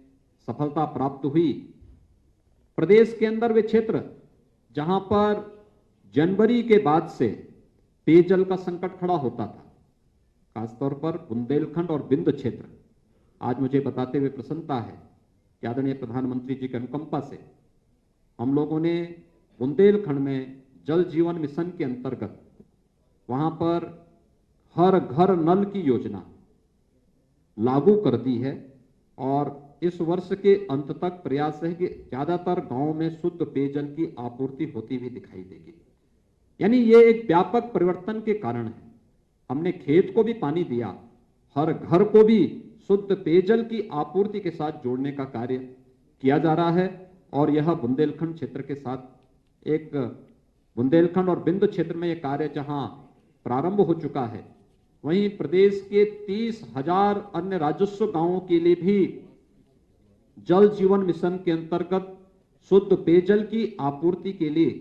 सफलता प्राप्त हुई। प्रदेश के अंदर वे क्षेत्र जहां पर जनवरी के बाद से पेयजल का संकट खड़ा होता था, खासतौर पर बुंदेलखंड और बिंद क्षेत्र। आज मुझे बताते हुए प्रसन्नता है कि आदरणीय प्रधानमंत्री जी की अनुकंपा से हम लोगों ने बुंदेलखंड में जल जीवन मिशन के अंतर्गत वहां पर हर घर नल की योजना लागू कर दी है और इस वर्ष के अंत तक प्रयास है कि ज्यादातर गांवों में शुद्ध पेयजल की आपूर्ति होती हुई दिखाई देगी। यानी ये एक व्यापक परिवर्तन के कारण है। हमने खेत को भी पानी दिया, हर घर को भी शुद्ध पेयजल की आपूर्ति के साथ जोड़ने का कार्य किया जा रहा है और यह बुंदेलखंड क्षेत्र के साथ एक बुंदेलखंड और बिंद क्षेत्र में यह कार्य जहां प्रारंभ हो चुका है, वहीं प्रदेश के 30,000 अन्य राजस्व गांवों के लिए भी जल जीवन मिशन के अंतर्गत शुद्ध पेयजल की आपूर्ति के लिए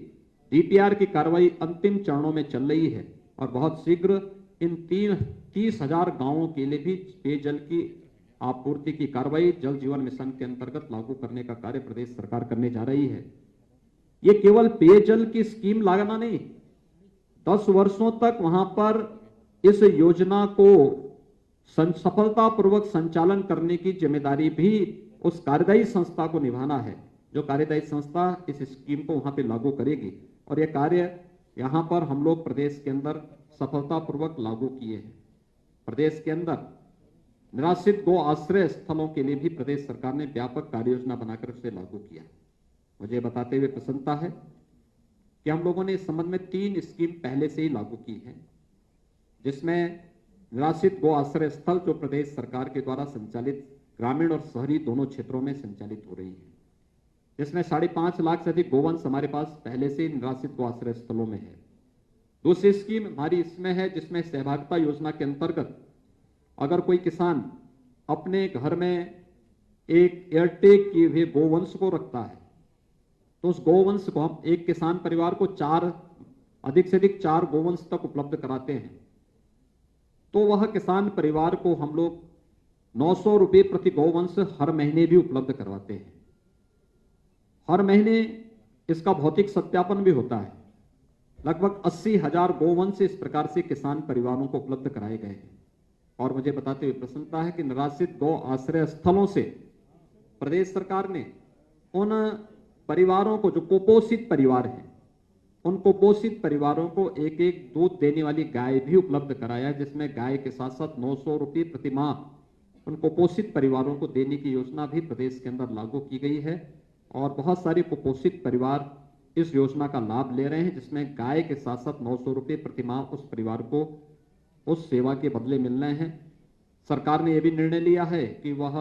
डीपीआर की कार्रवाई अंतिम चरणों में चल रही है और बहुत शीघ्र इन 30,000 गांवों के लिए भी पेयजल की आपूर्ति की कार्रवाई जल जीवन मिशन के अंतर्गत लागू करने का कार्य प्रदेश सरकार करने जा रही है। ये केवल पेयजल की स्कीम लाना नहीं, 10 वर्षों तक वहां पर इस योजना को सफलतापूर्वक संचालन करने की जिम्मेदारी भी उस कार्यदायी संस्था को निभाना है, जो कार्यदायी संस्था इस स्कीम को वहां पे लागू करेगी। और यह कार्य यहां पर हम लोग प्रदेश के अंदर सफलतापूर्वक लागू किए हैं। प्रदेश के अंदर निराश्रित गो आश्रय स्थलों के लिए भी प्रदेश सरकार ने व्यापक कार्य योजना बनाकर उसे लागू किया। मुझे बताते हुए प्रसन्नता है कि हम लोगों ने इस संबंध में 3 स्कीम पहले से ही लागू की है, जिसमें निराश्रित गो आश्रय स्थल जो प्रदेश सरकार के द्वारा संचालित ग्रामीण और शहरी दोनों क्षेत्रों में संचालित हो रही है, जिसमें 5.5 लाख से अधिक गोवंश हमारे पास पहले से निराश्रित गो आश्रय स्थलों में है। दूसरी स्कीम हमारी इसमें है, जिसमें सहभागिता योजना के अंतर्गत अगर कोई किसान अपने घर में एक एयरटेक किए हुए गोवंश को रखता है, तो उस गोवंश को हम एक किसान परिवार को अधिक से अधिक 4 गोवंश तक उपलब्ध कराते हैं, तो वह किसान परिवार को हम लोग 900 रुपये प्रति गोवंश हर महीने भी उपलब्ध करवाते हैं। हर महीने इसका भौतिक सत्यापन भी होता है। लगभग 80,000 गोवंश इस प्रकार से किसान परिवारों को उपलब्ध कराए गए हैं। और मुझे बताते हुए प्रसन्नता है कि निराश्रित गौ आश्रय स्थलों से प्रदेश सरकार ने उन परिवारों को, जो कुपोषित परिवार हैं, उन कुपोषित परिवारों को एक दूध देने वाली गाय भी उपलब्ध कराया, जिसमें गाय के साथ साथ 900 रुपये प्रति माह उन कुपोषित परिवारों को देने की योजना भी प्रदेश के अंदर लागू की गई है। और बहुत सारे कुपोषित परिवार इस योजना का लाभ ले रहे हैं, जिसमें गाय के साथ साथ 900 रुपये प्रति माह उस परिवार को उस सेवा के बदले मिल रहे हैं। सरकार ने यह भी निर्णय लिया है कि वह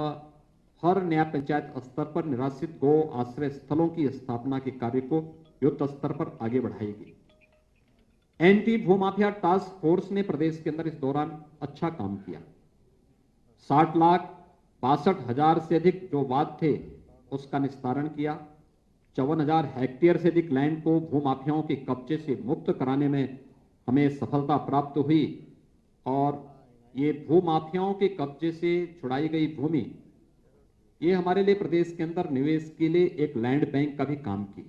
हर न्याय पंचायत स्तर पर निराश्रित गौ आश्रय स्थलों की स्थापना के कार्य को युद्ध स्तर पर आगे बढ़ाएगी। एंटी भूमाफिया टास्क फोर्स ने प्रदेश के अंदर इस दौरान अच्छा काम किया। 60,62,000 से अधिक जो वाद थे उसका निस्तारण किया। 54,000 हेक्टेयर से अधिक लैंड को भूमाफियाओं के कब्जे से मुक्त कराने में हमें सफलता प्राप्त हुई और ये भूमाफियाओं के कब्जे से छुड़ाई गई भूमि, ये हमारे लिए प्रदेश के अंदर निवेश के लिए एक लैंड बैंक का भी काम की।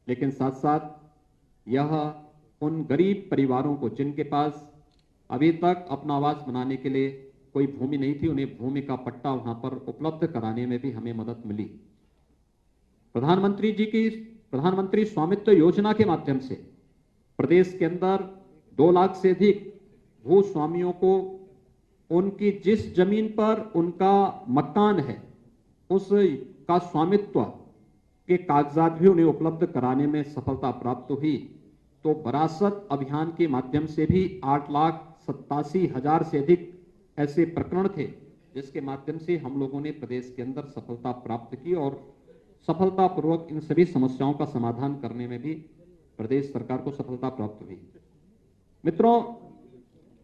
लेकिन साथ साथ यह उन गरीब परिवारों को जिनके पास अभी तक अपना आवास बनाने के लिए कोई भूमि नहीं थी, उन्हें भूमि का पट्टा वहां पर उपलब्ध कराने में भी हमें मदद मिली। प्रधानमंत्री जी की प्रधानमंत्री स्वामित्व योजना के माध्यम से प्रदेश के अंदर 2 लाख से अधिक भू स्वामियों को उनकी जिस जमीन पर उनका मकान है उसका स्वामित्व के कागजात भी उन्हें उपलब्ध कराने में सफलता प्राप्त हुई। तो वरासत अभियान के माध्यम से भी 8,87,000 से अधिक ऐसे प्रकरण थे जिसके माध्यम से हम लोगों ने प्रदेश के अंदर सफलता प्राप्त की और सफलतापूर्वक इन सभी समस्याओं का समाधान करने में भी प्रदेश सरकार को सफलता प्राप्त हुई। मित्रों,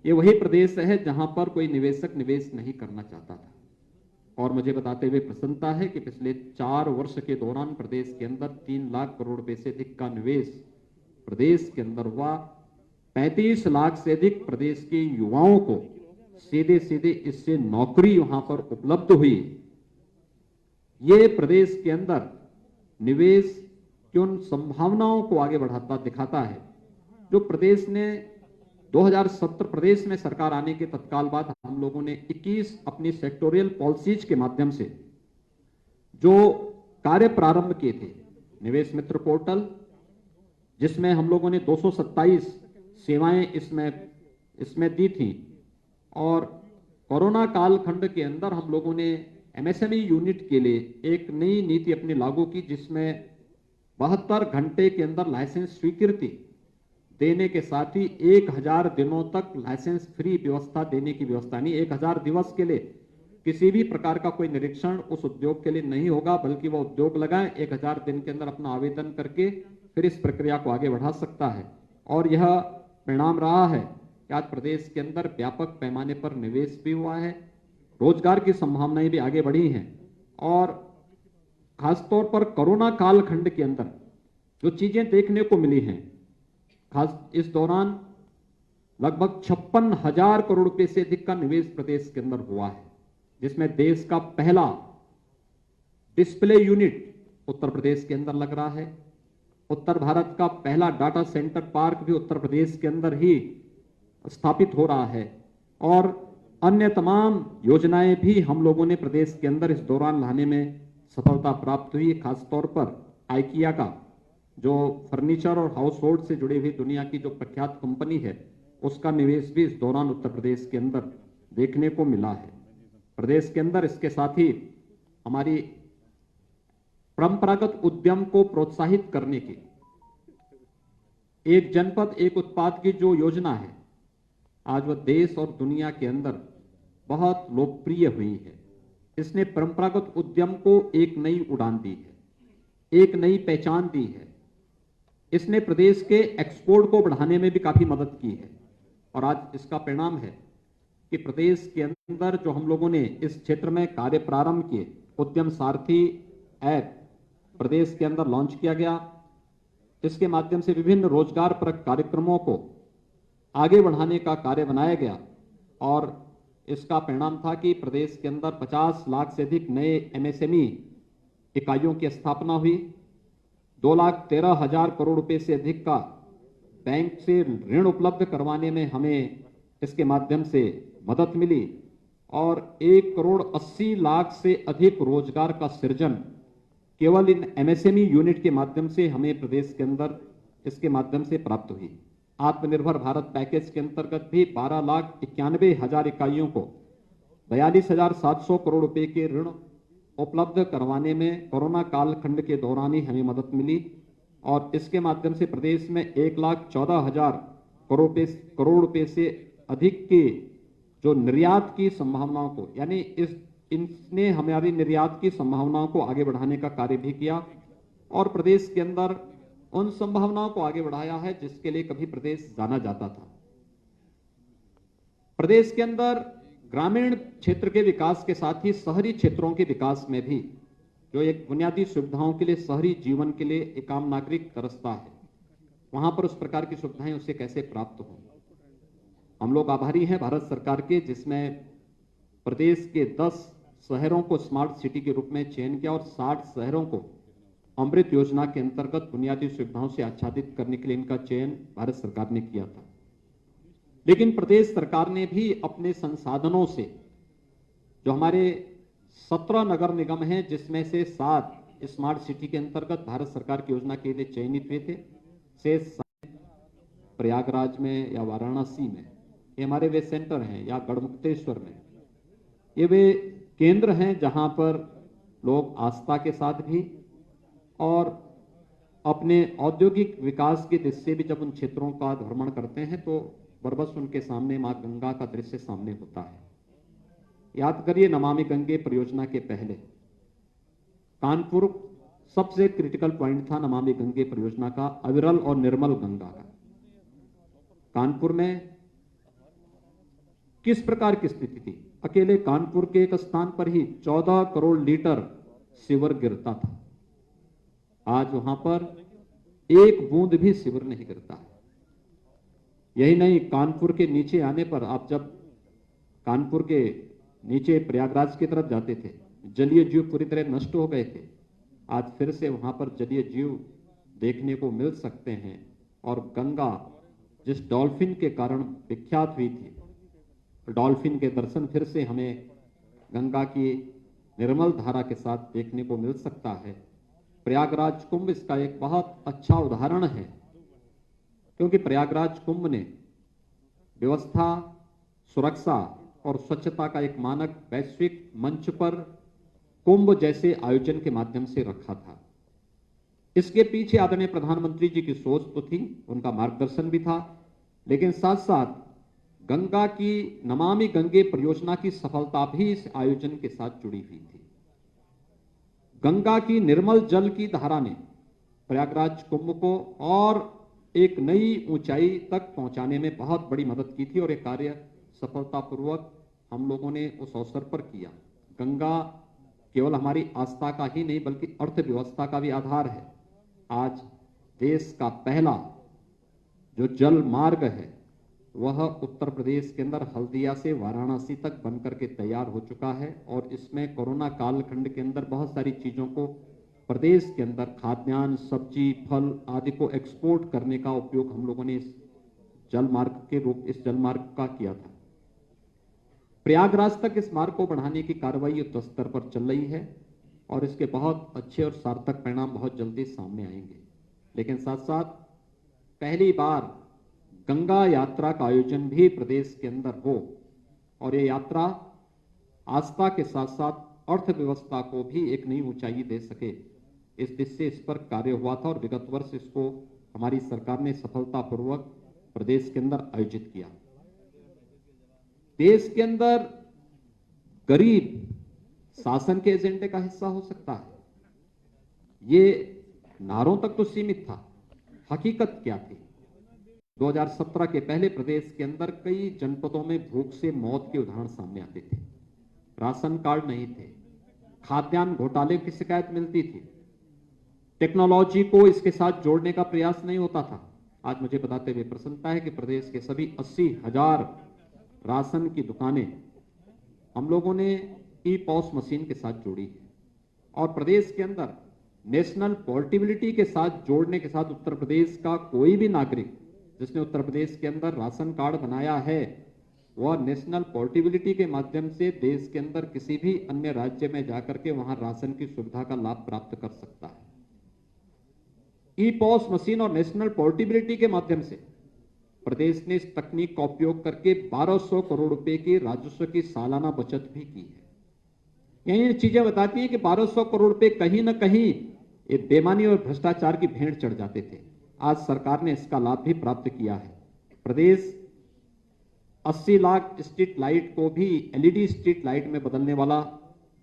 ये वही प्रदेश है जहां पर कोई निवेशक निवेश नहीं करना चाहता था और मुझे बताते हुए प्रसन्नता है कि पिछले 4 वर्ष के दौरान प्रदेश के अंदर 3 लाख करोड़ रुपए से अधिक का निवेश प्रदेश के अंदर हुआ। 35 लाख से अधिक प्रदेश के युवाओं को सीधे सीधे इससे नौकरी वहां पर उपलब्ध हुई। ये प्रदेश के अंदर निवेश कि उन संभावनाओं को आगे बढ़ाता दिखाता है जो प्रदेश ने 2017 प्रदेश में सरकार आने के तत्काल बाद हम लोगों ने 21 अपनी सेक्टोरियल पॉलिसीज के माध्यम से जो कार्य प्रारंभ किए थे। निवेश मित्र पोर्टल, जिसमें हम लोगों ने 227 सेवाएं इसमें दी थी, और कोरोना कालखंड के अंदर हम लोगों ने एमएसएमई यूनिट के लिए एक नई नीति अपनी लागू की, जिसमें 72 घंटे के अंदर लाइसेंस स्वीकृति देने के साथ ही 1000 दिनों तक लाइसेंस फ्री व्यवस्था देने की व्यवस्था, नहीं 1000 दिवस के लिए किसी भी प्रकार का कोई निरीक्षण उस उद्योग के लिए नहीं होगा, बल्कि वह उद्योग लगाए 1000 दिन के अंदर अपना आवेदन करके फिर इस प्रक्रिया को आगे बढ़ा सकता है। और यह परिणाम रहा है कि आज प्रदेश के अंदर व्यापक पैमाने पर निवेश भी हुआ है, रोजगार की संभावनाएं भी आगे बढ़ी हैं, और खासतौर पर कोरोना कालखंड के अंदर जो चीजें देखने को मिली हैं, खास इस दौरान लगभग 56,000 करोड़ रुपए से अधिक का निवेश प्रदेश के अंदर हुआ है, जिसमें देश का पहला डिस्प्ले यूनिट उत्तर प्रदेश के अंदर लग रहा है। उत्तर भारत का पहला डाटा सेंटर पार्क भी उत्तर प्रदेश के अंदर ही स्थापित हो रहा है, और अन्य तमाम योजनाएं भी हम लोगों ने प्रदेश के अंदर इस दौरान लाने में सफलता प्राप्त हुई। खासतौर पर आइकिया का जो फर्नीचर और हाउस होल्ड से जुड़ी हुई दुनिया की जो प्रख्यात कंपनी है, उसका निवेश भी इस दौरान उत्तर प्रदेश के अंदर देखने को मिला है। प्रदेश के अंदर इसके साथ ही हमारी परंपरागत उद्यम को प्रोत्साहित करने की एक जनपद एक उत्पाद की जो योजना है, आज वह देश और दुनिया के अंदर बहुत लोकप्रिय हुई है। इसने परंपरागत उद्यम को एक नई उड़ान दी है, एक नई पहचान दी है। इसने प्रदेश के एक्सपोर्ट को बढ़ाने में भी काफी मदद की है, और आज इसका परिणाम है कि प्रदेश के अंदर जो हम लोगों ने इस क्षेत्र में कार्य प्रारंभ किए, उद्यम सारथी ऐप प्रदेश के अंदर लॉन्च किया गया। इसके माध्यम से विभिन्न रोजगार परक कार्यक्रमों को आगे बढ़ाने का कार्य बनाया गया, और इसका परिणाम था कि प्रदेश के अंदर 50 लाख से अधिक नए एमएसएमई इकाइयों की स्थापना हुई। 2,13,000 करोड़ रुपए से अधिक का बैंक से ऋण उपलब्ध करवाने में हमें इसके माध्यम से मदद मिली, और 1,80,00,000 से अधिक रोजगार का सृजन केवल इन एमएसएमई यूनिट के माध्यम से हमें प्रदेश के अंदर इसके माध्यम से प्राप्त हुई। आत्मनिर्भर भारत पैकेज के अंतर्गत भी 12,91,000 इकाइयों को 42,700 करोड़ रुपए के ऋण उपलब्ध करवाने में कोरोना कालखंड के दौरान ही हमें मदद मिली, और इसके माध्यम से प्रदेश में 1,14,000 करोड़ रुपए से अधिक के जो निर्यात की संभावनाओं को, यानी इसने हमारी निर्यात की संभावनाओं को आगे बढ़ाने का कार्य भी किया, और प्रदेश के अंदर उन संभावनाओं को आगे बढ़ाया है जिसके लिए कभी प्रदेश जाना जाता था। प्रदेश के अंदर ग्रामीण क्षेत्र के विकास के साथ ही शहरी क्षेत्रों के विकास में भी जो एक बुनियादी सुविधाओं के लिए, शहरी जीवन के लिए एक आम नागरिक तरसता है, वहां पर उस प्रकार की सुविधाएं उसे कैसे प्राप्त हो। हम लोग आभारी हैं भारत सरकार के, जिसमें प्रदेश के 10 शहरों को स्मार्ट सिटी के रूप में चयन किया, और 60 शहरों को अमृत योजना के अंतर्गत बुनियादी सुविधाओं से आच्छादित करने के लिए इनका चयन भारत सरकार ने किया था। लेकिन प्रदेश सरकार ने भी अपने संसाधनों से, जो हमारे 17 नगर निगम हैं, जिसमें से 7 स्मार्ट सिटी के अंतर्गत भारत सरकार की योजना के लिए चयनित हुए थे, शेष प्रयागराज में या वाराणसी में, ये हमारे वे सेंटर हैं, या गढ़मुक्तेश्वर में, ये वे केंद्र हैं जहां पर लोग आस्था के साथ भी और अपने औद्योगिक विकास की दृष्टि से भी जब उन क्षेत्रों का भ्रमण करते हैं तो बरबस उनके सामने मां गंगा का दृश्य सामने होता है। याद करिए, नमामि गंगे परियोजना के पहले कानपुर सबसे क्रिटिकल पॉइंट था नमामि गंगे परियोजना का, अविरल और निर्मल गंगा का। कानपुर में किस प्रकार की स्थिति थी? अकेले कानपुर के एक स्थान पर ही 14 करोड़ लीटर सीवर गिरता था। आज वहां पर एक बूंद भी सीवर नहीं गिरता है। यही नहीं, कानपुर के नीचे आने पर, आप जब कानपुर के नीचे प्रयागराज की तरफ जाते थे, जलीय जीव पूरी तरह नष्ट हो गए थे। आज फिर से वहां पर जलीय जीव देखने को मिल सकते हैं। और गंगा जिस डॉल्फिन के कारण विख्यात हुई थी, डॉल्फिन के दर्शन फिर से हमें गंगा की निर्मल धारा के साथ देखने को मिल सकता है। प्रयागराज कुंभ इसका एक बहुत अच्छा उदाहरण है, क्योंकि प्रयागराज कुंभ ने व्यवस्था, सुरक्षा और स्वच्छता का एक मानक वैश्विक मंच पर कुंभ जैसे आयोजन के माध्यम से रखा था। इसके पीछे आदरणीय प्रधानमंत्री जी की सोच तो थी, उनका मार्गदर्शन भी था, लेकिन साथ साथ गंगा की नमामि गंगे परियोजना की सफलता भी इस आयोजन के साथ जुड़ी हुई थी। गंगा की निर्मल जल की धारा ने प्रयागराज कुंभ को और एक नई ऊंचाई तक पहुंचाने में बहुत बड़ी मदद की थी और ये कार्य सफलतापूर्वक हम लोगों ने उस अवसर पर किया। गंगा केवल हमारी आस्था का ही नहीं बल्कि अर्थव्यवस्था का भी आधार है। आज देश का पहला जो जल मार्ग है वह उत्तर प्रदेश के अंदर हल्दिया से वाराणसी तक बनकर के तैयार हो चुका है और इसमें कोरोना कालखंड के अंदर बहुत सारी चीजों को प्रदेश के अंदर खाद्यान्न, सब्जी, फल आदि को एक्सपोर्ट करने का उपयोग हम लोगों ने इस जल मार्ग का किया था। प्रयागराज तक इस मार्ग को बढ़ाने की कार्रवाई युद्ध स्तर पर चल रही है और इसके बहुत अच्छे और सार्थक परिणाम बहुत जल्दी सामने आएंगे। लेकिन साथ साथ पहली बार गंगा यात्रा का आयोजन भी प्रदेश के अंदर हो और ये यात्रा आस्था के साथ साथ अर्थव्यवस्था को भी एक नई ऊंचाई दे सके, इस दिशा से इस पर कार्य हुआ था और विगत वर्ष इसको हमारी सरकार ने सफलतापूर्वक प्रदेश के अंदर आयोजित किया। देश के अंदर गरीब शासन के एजेंडे का हिस्सा हो सकता है, ये नारों तक तो सीमित था। हकीकत क्या थी? 2017 के पहले प्रदेश के अंदर कई जनपदों में भूख से मौत के उदाहरण सामने आते थे। राशन कार्ड नहीं थे, खाद्यान्न घोटाले की शिकायत मिलती थी, टेक्नोलॉजी को इसके साथ जोड़ने का प्रयास नहीं होता था। आज मुझे बताते हुए प्रसन्नता है कि प्रदेश के सभी 80,000 राशन की दुकानें हम लोगों ने ई-पॉस मशीन के साथ जोड़ी है और प्रदेश के अंदर नेशनल पोर्टेबिलिटी के साथ जोड़ने के साथ उत्तर प्रदेश का कोई भी नागरिक जिसने उत्तर प्रदेश के अंदर राशन कार्ड बनाया है वह नेशनल पोर्टेबिलिटी के माध्यम से देश के अंदर किसी भी अन्य राज्य में जाकर के वहां राशन की सुविधा का लाभ प्राप्त कर सकता है। ई-पॉस मशीन और नेशनल पोर्टेबिलिटी के माध्यम से प्रदेश ने इस तकनीक का उपयोग करके 1200 करोड़ रुपए की राजस्व की सालाना बचत भी की है। ये चीजें बताती हैं कि 1200 करोड़ रुपए कहीं ना कहीं ये बेईमानी और भ्रष्टाचार की भेंट चढ़ जाते थे। आज सरकार ने इसका लाभ भी प्राप्त किया है। प्रदेश 80 लाख स्ट्रीट लाइट को भी एलईडी स्ट्रीट लाइट में बदलने वाला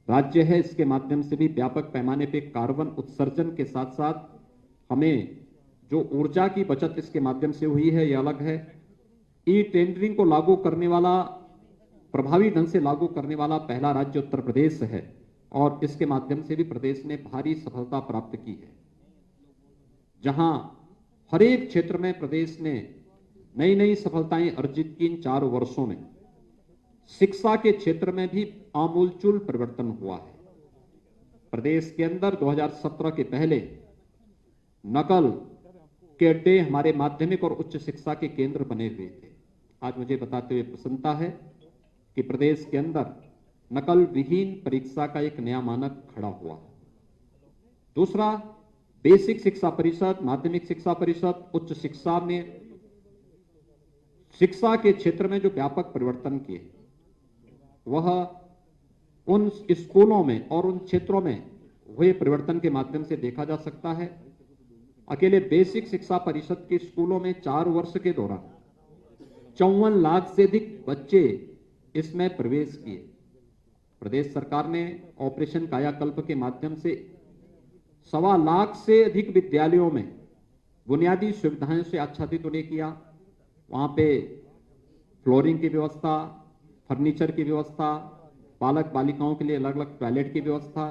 राज्य है। इसके माध्यम से भी व्यापक पैमाने पे कार्बन उत्सर्जन के साथ साथ हमें जो ऊर्जा की बचत इसके माध्यम से हुई है यह अलग है। ई टेंडरिंग को लागू करने वाला, प्रभावी ढंग से लागू करने वाला पहला राज्य उत्तर प्रदेश है और इसके माध्यम से भी प्रदेश ने भारी सफलता प्राप्त की है। जहां हर एक क्षेत्र में प्रदेश ने नई नई सफलताएं अर्जित की इन 4 वर्षों में शिक्षा के क्षेत्र में भी आमूलचूल परिवर्तन हुआ है। प्रदेश के अंदर 2017 के पहले नकल के अड्डे हमारे माध्यमिक और उच्च शिक्षा के केंद्र बने हुए थे। आज मुझे बताते हुए प्रसन्नता है कि प्रदेश के अंदर नकल विहीन परीक्षा का एक नया मानक खड़ा हुआ। दूसरा, बेसिक शिक्षा परिषद, माध्यमिक शिक्षा परिषद, उच्च शिक्षा में शिक्षा के क्षेत्र में जो व्यापक परिवर्तन किए वह उन स्कूलों में और उन क्षेत्रों में हुए परिवर्तन के माध्यम से देखा जा सकता है। अकेले बेसिक शिक्षा परिषद के स्कूलों में 4 वर्ष के दौरान 54 लाख से अधिक बच्चे इसमें प्रवेश किए। प्रदेश सरकार ने ऑपरेशन कायाकल्प के माध्यम से 1.25 लाख से अधिक विद्यालयों में बुनियादी सुविधाएं से आच्छादित उन्हें किया। वहां पे फ्लोरिंग की व्यवस्था, फर्नीचर की व्यवस्था, बालक बालिकाओं के लिए अलग अलग टॉयलेट की व्यवस्था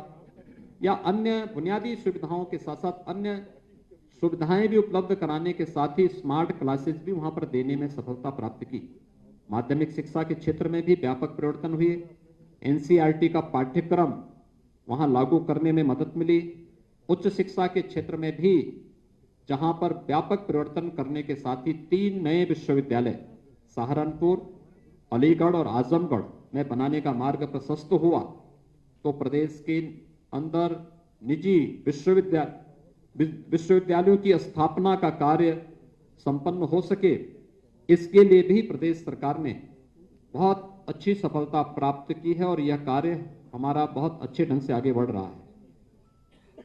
या अन्य बुनियादी सुविधाओं के साथ साथ अन्य सुविधाएं भी उपलब्ध कराने के साथ ही स्मार्ट क्लासेस भी वहां पर देने में सफलता प्राप्त की। माध्यमिक शिक्षा के क्षेत्र में भी व्यापक परिवर्तन हुए। एनसीईआरटी का पाठ्यक्रम वहां लागू करने में मदद मिली। उच्च शिक्षा के क्षेत्र में भी जहां पर व्यापक परिवर्तन करने के साथ ही 3 नए विश्वविद्यालय सहारनपुर, अलीगढ़ और आजमगढ़ में बनाने का मार्ग प्रशस्त हुआ, तो प्रदेश के अंदर निजी विश्वविद्यालयों की स्थापना का कार्य संपन्न हो सके, इसके लिए भी प्रदेश सरकार ने बहुत अच्छी सफलता प्राप्त की है और यह कार्य हमारा बहुत अच्छे ढंग से आगे बढ़ रहा है।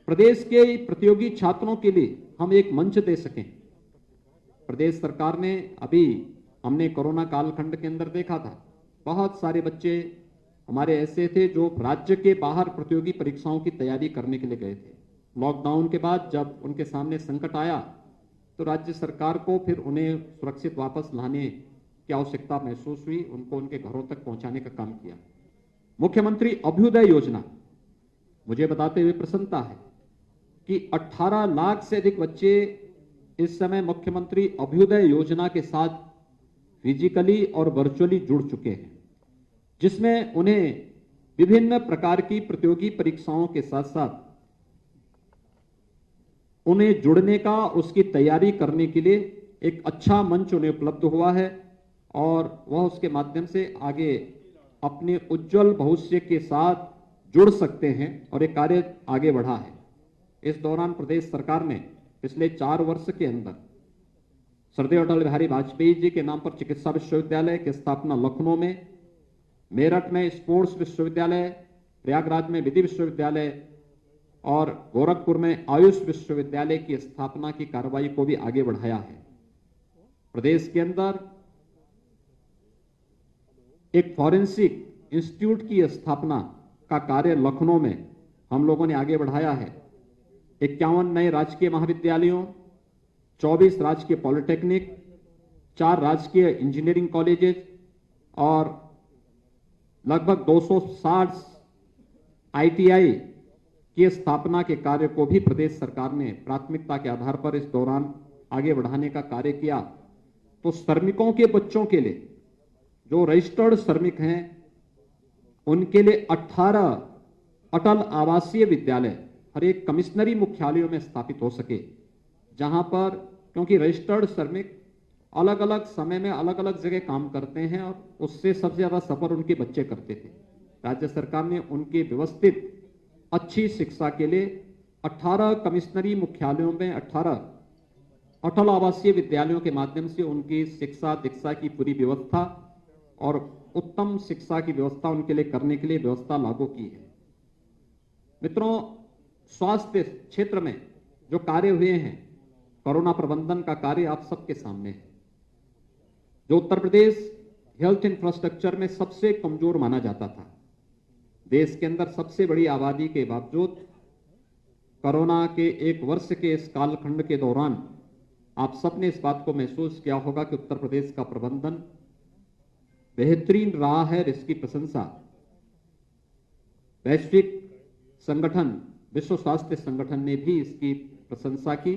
प्रदेश के प्रतियोगी छात्रों के लिए हम एक मंच दे सकें। प्रदेश सरकार ने हमने कोरोना कालखंड के अंदर देखा था, बहुत सारे बच्चे हमारे ऐसे थे जो राज्य के बाहर प्रतियोगी परीक्षाओं की तैयारी करने के लिए गए थे। लॉकडाउन के बाद जब उनके सामने संकट आया तो राज्य सरकार को फिर उन्हें सुरक्षित वापस लाने की आवश्यकता महसूस हुई, उनको उनके घरों तक पहुंचाने का काम किया। मुख्यमंत्री अभ्युदय योजना, मुझे बताते हुए प्रसन्नता है कि 18 लाख से अधिक बच्चे इस समय मुख्यमंत्री अभ्युदय योजना के साथ फिजिकली और वर्चुअली जुड़ चुके हैं, जिसमें उन्हें विभिन्न प्रकार की प्रतियोगी परीक्षाओं के साथ साथ उन्हें जुड़ने का, उसकी तैयारी करने के लिए एक अच्छा मंच उन्हें उपलब्ध हुआ है और वह उसके माध्यम से आगे अपने उज्जवल भविष्य के साथ जुड़ सकते हैं और एक कार्य आगे बढ़ा है। इस दौरान प्रदेश सरकार ने पिछले 4 वर्ष के अंदर श्रद्धेय अटल बिहारी वाजपेयी जी के नाम पर चिकित्सा विश्वविद्यालय की स्थापना लखनऊ में, मेरठ में स्पोर्ट्स विश्वविद्यालय, प्रयागराज में विधि विश्वविद्यालय और गोरखपुर में आयुष विश्वविद्यालय की स्थापना की कार्रवाई को भी आगे बढ़ाया है। प्रदेश के अंदर एक फॉरेंसिक इंस्टीट्यूट की स्थापना का कार्य लखनऊ में हम लोगों ने आगे बढ़ाया है। 51 नए राजकीय महाविद्यालयों, 24 राजकीय पॉलिटेक्निक, 4 राजकीय इंजीनियरिंग कॉलेजेस और लगभग 260 ITI की स्थापना के कार्य को भी प्रदेश सरकार ने प्राथमिकता के आधार पर इस दौरान आगे बढ़ाने का कार्य किया। तो श्रमिकों के बच्चों के लिए, जो रजिस्टर्ड श्रमिक हैं, उनके लिए 18 अटल आवासीय विद्यालय हर एक कमिश्नरी मुख्यालयों में स्थापित हो सके, जहां पर, क्योंकि रजिस्टर्ड श्रमिक अलग अलग समय में अलग अलग जगह काम करते हैं और उससे सबसे ज्यादा सफर उनके बच्चे करते थे। राज्य सरकार ने उनके व्यवस्थित अच्छी शिक्षा के लिए 18 कमिश्नरी मुख्यालयों में 18 अटल आवासीय विद्यालयों के माध्यम से उनकी शिक्षा दीक्षा की पूरी व्यवस्था और उत्तम शिक्षा की व्यवस्था उनके लिए करने के लिए व्यवस्था लागू की है। मित्रों, स्वास्थ्य क्षेत्र में जो कार्य हुए हैं, कोरोना प्रबंधन का कार्य आप सबके सामने है। जो उत्तर प्रदेश हेल्थ इंफ्रास्ट्रक्चर में सबसे कमजोर माना जाता था, देश के अंदर सबसे बड़ी आबादी के बावजूद कोरोना के 1 वर्ष के इस कालखंड के दौरान आप सबने इस बात को महसूस किया होगा कि उत्तर प्रदेश का प्रबंधन बेहतरीन रहा है। इसकी प्रशंसा वैश्विक संगठन, विश्व स्वास्थ्य संगठन ने भी इसकी प्रशंसा की।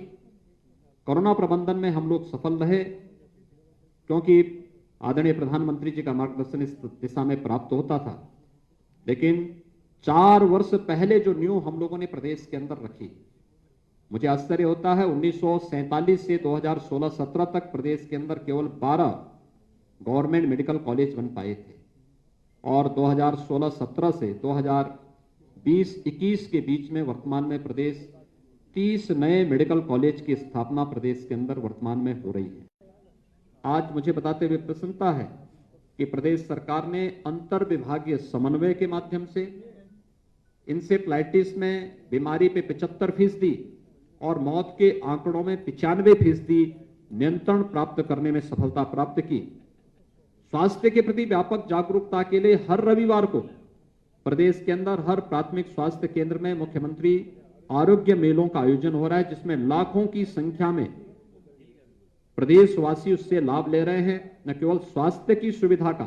कोरोना प्रबंधन में हम लोग सफल रहे क्योंकि आदरणीय प्रधानमंत्री जी का मार्गदर्शन इस दिशा में प्राप्त होता था। लेकिन 4 वर्ष पहले जो नींव हम लोगों ने प्रदेश के अंदर रखी, मुझे आश्चर्य होता है, 1947 से 2016-17 तक प्रदेश के अंदर केवल 12 गवर्नमेंट मेडिकल कॉलेज बन पाए थे और 2016-17 से 2020-21 के बीच में वर्तमान में प्रदेश 30 नए मेडिकल कॉलेज की स्थापना प्रदेश के अंदर वर्तमान में हो रही है। आज मुझे बताते हुए प्रसन्नता है कि प्रदेश सरकार ने अंतर विभागीय समन्वय के माध्यम से इंसेफ्लाइटिस में बीमारी पे 75% और मौत के आंकड़ों में 95% नियंत्रण प्राप्त करने में सफलता प्राप्त की। स्वास्थ्य के प्रति व्यापक जागरूकता के लिए हर रविवार को प्रदेश के अंदर हर प्राथमिक स्वास्थ्य केंद्र में मुख्यमंत्री आरोग्य मेलों का आयोजन हो रहा है, जिसमें लाखों की संख्या में प्रदेशवासी उससे लाभ ले रहे हैं। न केवल स्वास्थ्य की सुविधा का,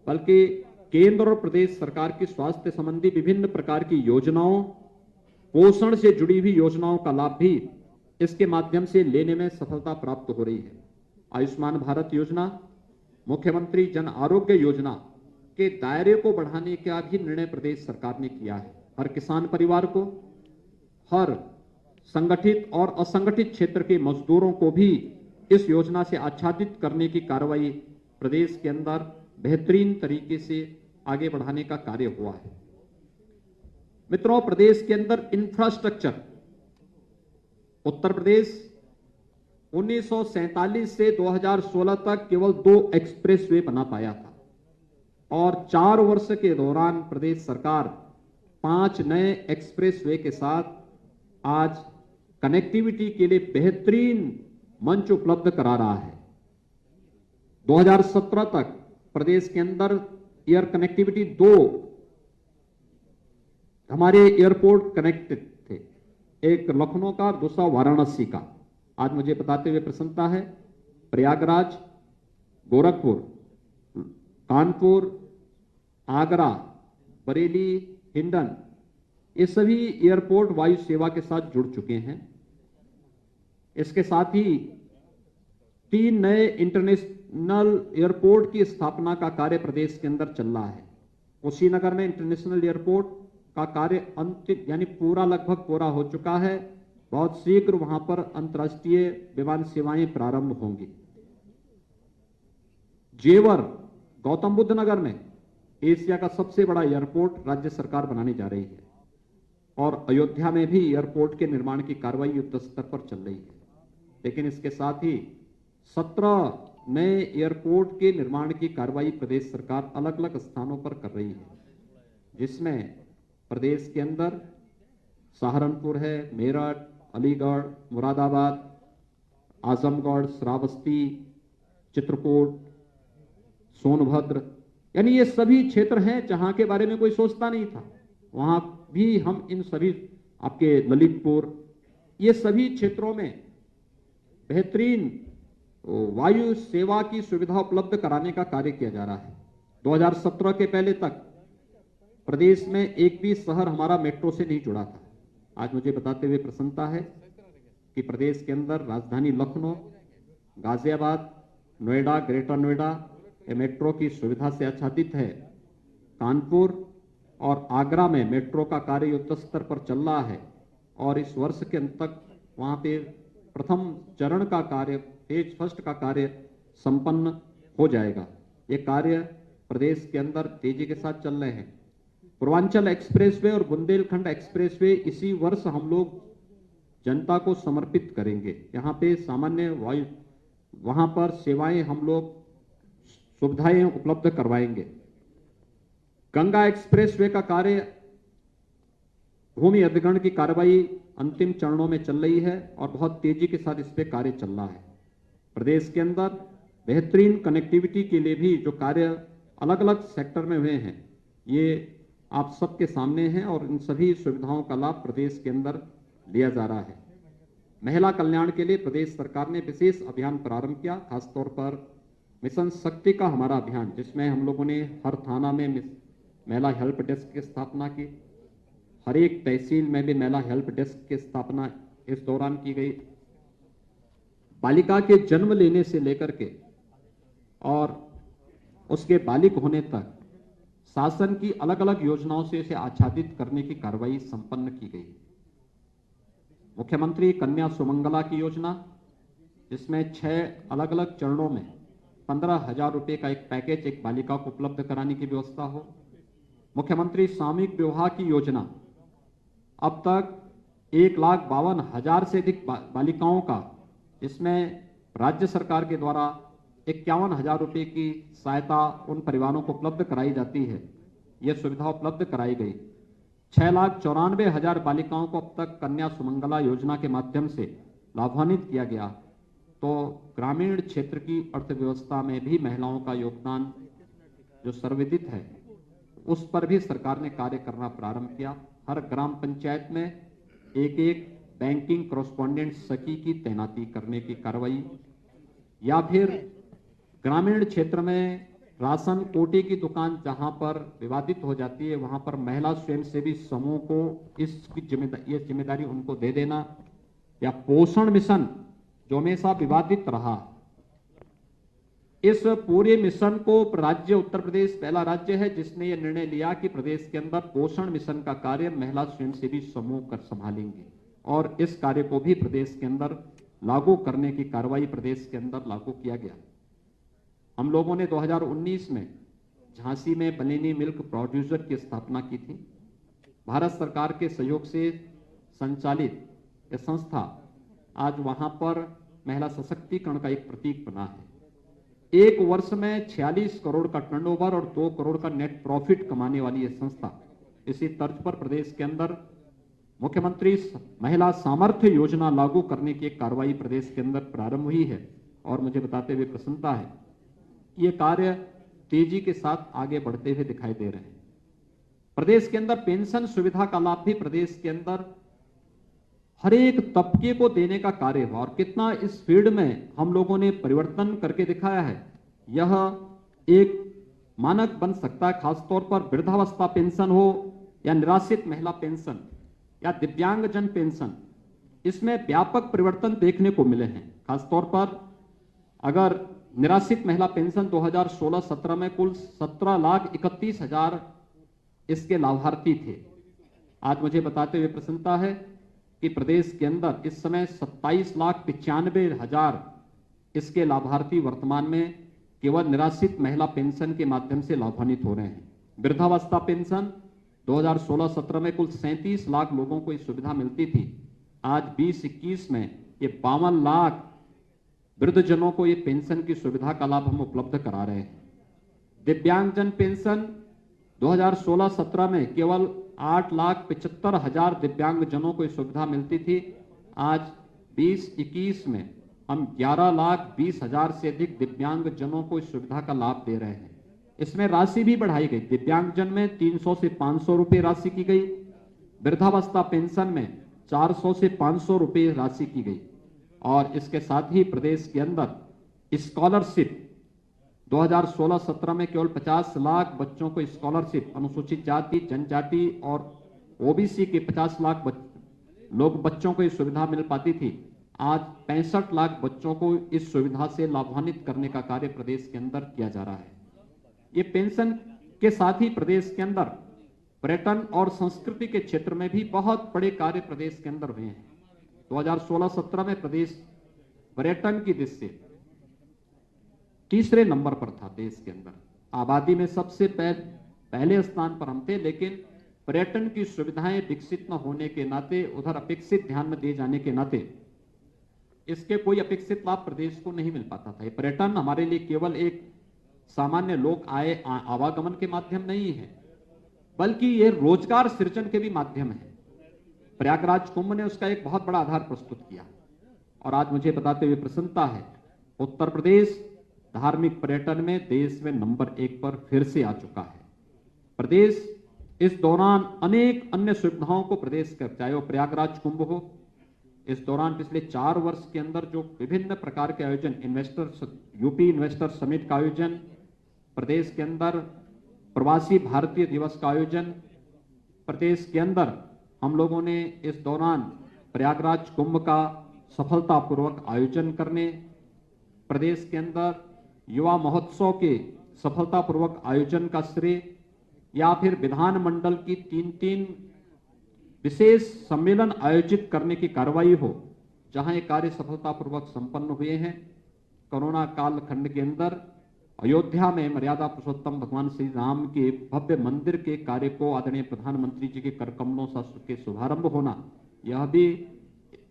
बल्कि केंद्र और प्रदेश सरकार की स्वास्थ्य संबंधी विभिन्न प्रकार की योजनाओं, पोषण से जुड़ी हुई योजनाओं का लाभ भी इसके माध्यम से लेने में सफलता प्राप्त हो रही है। आयुष्मान भारत योजना, मुख्यमंत्री जन आरोग्य योजना के दायरे को बढ़ाने का भी निर्णय प्रदेश सरकार ने किया है। हर किसान परिवार को, हर संगठित और असंगठित क्षेत्र के मजदूरों को भी इस योजना से आच्छादित करने की कार्रवाई प्रदेश के अंदर बेहतरीन तरीके से आगे बढ़ाने का कार्य हुआ है। मित्रों, प्रदेश के अंदर इंफ्रास्ट्रक्चर, उत्तर प्रदेश 1947 से 2016 तक केवल 2 एक्सप्रेसवे बना पाया था और 4 वर्ष के दौरान प्रदेश सरकार 5 नए एक्सप्रेसवे के साथ आज कनेक्टिविटी के लिए बेहतरीन मंच उपलब्ध करा रहा है। 2017 तक प्रदेश के अंदर एयर कनेक्टिविटी 2 हमारे एयरपोर्ट कनेक्टेड थे, एक लखनऊ का, दूसरा वाराणसी का। आज मुझे बताते हुए प्रसन्नता है, प्रयागराज, गोरखपुर, कानपुर, आगरा, बरेली, हिंडन, ये सभी एयरपोर्ट वायु सेवा के साथ जुड़ चुके हैं। इसके साथ ही 3 नए इंटरनेशनल एयरपोर्ट की स्थापना का कार्य प्रदेश के अंदर चल रहा है। कुशीनगर में इंटरनेशनल एयरपोर्ट का कार्य अंतिम यानी पूरा, लगभग पूरा हो चुका है। बहुत शीघ्र वहां पर अंतर्राष्ट्रीय विमान सेवाएं प्रारंभ होंगी। जेवर, गौतम बुद्ध नगर में एशिया का सबसे बड़ा एयरपोर्ट राज्य सरकार बनाने जा रही है और अयोध्या में भी एयरपोर्ट के निर्माण की कार्रवाई युद्ध स्तर पर चल रही है। लेकिन इसके साथ ही 17 नए एयरपोर्ट के निर्माण की कार्रवाई प्रदेश सरकार अलग अलग स्थानों पर कर रही है, जिसमें प्रदेश के अंदर सहारनपुर है, मेरठ, अलीगढ़, मुरादाबाद, आजमगढ़, श्रावस्ती, चित्रकूट, सोनभद्र, यानी ये सभी क्षेत्र हैं जहां के बारे में कोई सोचता नहीं था। वहां भी हम इन सभी, आपके ललितपुर, ये सभी क्षेत्रों में बेहतरीन वायु सेवा की सुविधा उपलब्ध कराने का कार्य किया जा रहा है। 2017 के पहले तक प्रदेश में एक भी शहर हमारा मेट्रो से नहीं जुड़ा था। आज मुझे बताते हुए प्रसन्नता है कि प्रदेश के अंदर राजधानी लखनऊ, गाजियाबाद, नोएडा, ग्रेटर नोएडा ये मेट्रो की सुविधा से आच्छादित है। कानपुर और आगरा में मेट्रो का कार्य युद्ध स्तर पर चल रहा है और इस वर्ष के अंत तक वहां पे प्रथम चरण का कार्य, फेज फर्स्ट का कार्य संपन्न हो जाएगा। ये कार्य प्रदेश के अंदर तेजी के साथ चल रहे हैं। पूर्वांचल एक्सप्रेसवे और बुंदेलखंड एक्सप्रेसवे इसी वर्ष हम लोग जनता को समर्पित करेंगे। यहाँ पे सामान्य वायु, वहां पर सेवाएं हम लोग, सुविधाएं उपलब्ध करवाएंगे। गंगा एक्सप्रेसवे का कार्य, भूमि अधिग्रहण की कार्रवाई अंतिम चरणों में चल रही है और बहुत तेजी के साथ इस पे कार्य चल रहा है। प्रदेश के अंदर बेहतरीन कनेक्टिविटी के लिए भी जो कार्य अलग अलग सेक्टर में हुए हैं, ये आप सबके सामने हैं और इन सभी सुविधाओं का लाभ प्रदेश के अंदर लिया जा रहा है। महिला कल्याण के लिए प्रदेश सरकार ने विशेष अभियान प्रारंभ किया, खासतौर पर मिशन शक्ति का हमारा अभियान, जिसमें हम लोगों ने हर थाना में महिला हेल्प डेस्क की स्थापना की, हर एक तहसील में भी महिला हेल्प डेस्क की स्थापना इस दौरान की गई। बालिका के जन्म लेने से लेकर के और उसके बालिक होने तक शासन की अलग अलग योजनाओं से इसे आच्छादित करने की कार्रवाई संपन्न की गई। मुख्यमंत्री कन्या सुमंगला की योजना, जिसमें 6 अलग अलग चरणों में 15,000 रुपए का एक पैकेज एक बालिका को उपलब्ध कराने की व्यवस्था हो। मुख्यमंत्री सामूहिक विवाह की योजना, अब तक 1,52,000 से अधिक बालिकाओं का, जिसमें राज्य सरकार के द्वारा 51,000 रुपए की सहायता उन परिवारों को उपलब्ध कराई जाती है, यह सुविधा उपलब्ध कराई गई। 6,94,000 बालिकाओं को अब तक कन्या सुमंगला योजना के माध्यम से लाभान्वित किया गया। तो ग्रामीण क्षेत्र की अर्थव्यवस्था में भी महिलाओं का योगदान जो सर्वविदित है, उस पर भी सरकार ने कार्य करना प्रारंभ किया। हर ग्राम पंचायत में एक एक बैंकिंग कॉरेस्पॉन्डेंट सखी की तैनाती करने की कार्रवाई, या फिर ग्रामीण क्षेत्र में राशन कोटे की दुकान जहां पर विवादित हो जाती है, वहां पर महिला स्वयंसेवी समूह को इसकी जिम्मेदारी उनको दे देना, या पोषण मिशन जो हमेशा विवादित रहा, इस पूरे मिशन को राज्य उत्तर प्रदेश पहला राज्य है जिसने यह निर्णय लिया कि प्रदेश के अंदर पोषण मिशन का कार्य महिला स्वयंसेवी समूह कर संभालेंगे। और इस कार्य को भी प्रदेश के अंदर लागू करने की कार्रवाई प्रदेश के अंदर लागू किया गया। हम लोगों ने 2019 में झांसी में बलेनी मिल्क प्रोड्यूसर की स्थापना की थी। भारत सरकार के सहयोग से संचालित यह संस्था आज वहां पर महिला सशक्तिकरण का एक प्रतीक बना है। एक वर्ष में 46 करोड़ का टर्नओवर और 2 करोड़ का नेट प्रॉफिट कमाने वाली यह संस्था, इसी तर्ज पर प्रदेश के अंदर मुख्यमंत्री महिला सामर्थ्य योजना लागू करने की एक कार्रवाई प्रदेश के अंदर प्रारंभ हुई है और मुझे बताते हुए प्रसन्नता है कि ये कार्य तेजी के साथ आगे बढ़ते हुए दिखाई दे रहे हैं। प्रदेश के अंदर पेंशन सुविधा का लाभ भी प्रदेश के अंदर हर एक तबके को देने का कार्य हुआ और कितना इस फील्ड में हम लोगों ने परिवर्तन करके दिखाया है, यह एक मानक बन सकता है। खासतौर पर वृद्धावस्था पेंशन हो या निराश्रित महिला पेंशन या दिव्यांगजन पेंशन, इसमें व्यापक परिवर्तन देखने को मिले हैं। खासतौर पर अगर निराश्रित महिला पेंशन 2016-17 में कुल 17,31,000 इसके लाभार्थी थे। आज मुझे बताते हुए प्रसन्नता है कि प्रदेश के अंदर इस समय 27,95,000 इसके लाभार्थी वर्तमान में केवल निराश्रित महिला पेंशन के माध्यम से लाभान्वित हो रहे हैं। वृद्धावस्था पेंशन 2016-17 में कुल 37 लाख लोगों को इस सुविधा मिलती थी। आज 2021 में ये 52 लाख वृद्धजनों को ये पेंशन की सुविधा का लाभ हम उपलब्ध करा रहे हैं। दिव्यांगजन पेंशन 2016-17 में केवल 8,75,000 दिव्यांगजनों को ये सुविधा मिलती थी। आज 2021 में हम 11,20,000 से अधिक दिव्यांगजनों को इस सुविधा का लाभ दे रहे हैं। इसमें राशि भी बढ़ाई गई। दिव्यांगजन में 300 से 500 रुपए राशि की गई, वृद्धावस्था पेंशन में 400 से 500 रुपए राशि की गई और इसके साथ ही प्रदेश के अंदर स्कॉलरशिप 2016-17 में केवल 50 लाख बच्चों को स्कॉलरशिप, अनुसूचित जाति जनजाति और ओबीसी के 50 लाख बच्चों को इस सुविधा मिल पाती थी। आज 65 लाख बच्चों को इस सुविधा से लाभान्वित करने का कार्य प्रदेश के अंदर किया जा रहा है। ये पेंशन के साथ ही प्रदेश के अंदर पर्यटन और संस्कृति के क्षेत्र में भी बहुत बड़े कार्य प्रदेश के अंदर हुए हैं। 2016-17 में प्रदेश पर्यटन की दृष्टि से तीसरे नंबर पर था देश के अंदर। आबादी में सबसे पहले स्थान पर हम थे, लेकिन पर्यटन की सुविधाएं विकसित न होने के नाते, उधर अपेक्षित ध्यान न दिए जाने के नाते इसके कोई अपेक्षित लाभ प्रदेश को नहीं मिल पाता था। पर्यटन हमारे लिए केवल एक सामान्य लोक आय आवागमन के माध्यम नहीं है, बल्कि ये रोजगार सृजन के भी माध्यम है। प्रयागराज कुंभ ने उसका एक बहुत बड़ा आधार प्रस्तुत किया और आज मुझे बताते हुए प्रसन्नता है, उत्तर प्रदेश धार्मिक पर्यटन में देश में नंबर 1 पर फिर से आ चुका है। प्रदेश इस दौरान अनेक अन्य सुविधाओं को प्रदेश कर, चाहे वो प्रयागराज कुंभ हो, इस दौरान पिछले 4 वर्ष के अंदर जो विभिन्न प्रकार के आयोजन, यूपी इन्वेस्टर समिट का आयोजन, प्रदेश के अंदर प्रवासी भारतीय दिवस का आयोजन, प्रदेश के अंदर हम लोगों ने इस दौरान प्रयागराज कुंभ का सफलतापूर्वक आयोजन करने, प्रदेश के अंदर युवा महोत्सव के सफलतापूर्वक आयोजन का श्रेय, या फिर विधानमंडल की 3 विशेष सम्मेलन आयोजित करने की कार्रवाई हो, जहां ये कार्य सफलतापूर्वक संपन्न हुए हैं। कोरोना काल खंड के अंदर अयोध्या में मर्यादा पुरुषोत्तम भगवान श्री राम के भव्य मंदिर के कार्य को आदरणीय प्रधानमंत्री जी के कर कमलों से शुभारंभ होना, यह भी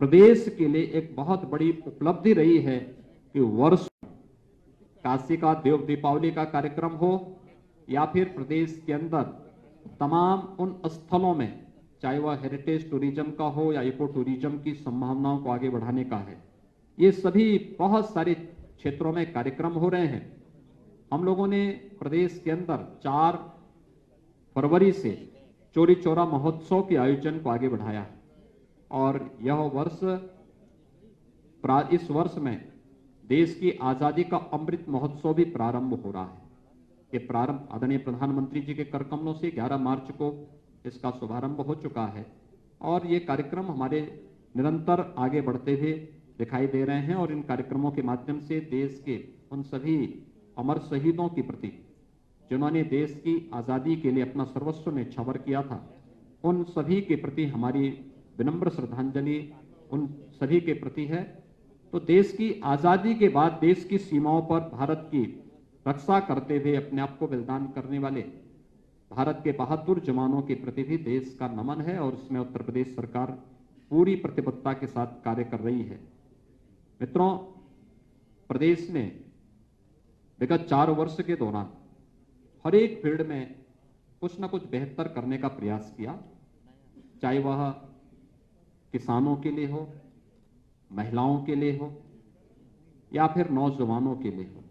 प्रदेश के लिए एक बहुत बड़ी उपलब्धि रही है कि वर्ष काशी का देव दीपावली का कार्यक्रम हो या फिर प्रदेश के अंदर तमाम उन स्थलों में, चाहे वह हेरिटेज टूरिज्म का हो या इको टूरिज्म की संभावनाओं को आगे बढ़ाने का है, ये सभी बहुत सारे क्षेत्रों में कार्यक्रम हो रहे हैं। हम लोगों ने प्रदेश के अंदर 4 फरवरी से चौरी चौरा महोत्सव के आयोजन को आगे बढ़ाया है और इस वर्ष में देश की आजादी का अमृत महोत्सव भी प्रारंभ हो रहा है। ये प्रारंभ आदरणीय प्रधानमंत्री जी के कर कमलों से 11 मार्च को इसका शुभारंभ हो चुका है और ये कार्यक्रम हमारे निरंतर आगे बढ़ते हुए दिखाई दे रहे हैं और इन कार्यक्रमों के माध्यम से देश के उन सभी अमर शहीदों के प्रति, जिन्होंने देश की आजादी के लिए अपना सर्वस्व न्यौछावर किया था, उन सभी के प्रति हमारी विनम्र श्रद्धांजलि उन सभी के प्रति है। तो देश की आजादी के बाद देश की सीमाओं पर भारत की रक्षा करते हुए अपने आप को बलिदान करने वाले भारत के बहादुर जवानों के प्रति भी देश का नमन है और इसमें उत्तर प्रदेश सरकार पूरी प्रतिबद्धता के साथ कार्य कर रही है। मित्रों, प्रदेश ने विगत 4 वर्ष के दौरान हर एक फील्ड में कुछ न कुछ बेहतर करने का प्रयास किया, चाहे वह किसानों के लिए हो, महिलाओं के लिए हो या फिर नौजवानों के लिए हो।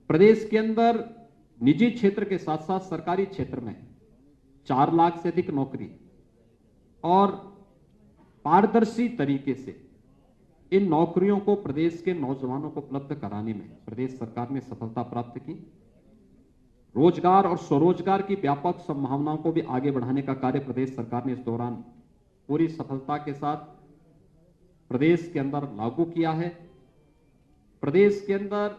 प्रदेश के अंदर निजी क्षेत्र के साथ साथ सरकारी क्षेत्र में 4 लाख से अधिक नौकरी और पारदर्शी तरीके से इन नौकरियों को प्रदेश के नौजवानों को उपलब्ध कराने में प्रदेश सरकार ने सफलता प्राप्त की। रोजगार और स्वरोजगार की व्यापक संभावनाओं को भी आगे बढ़ाने का कार्य प्रदेश सरकार ने इस दौरान पूरी सफलता के साथ प्रदेश के अंदर लागू किया है। प्रदेश के अंदर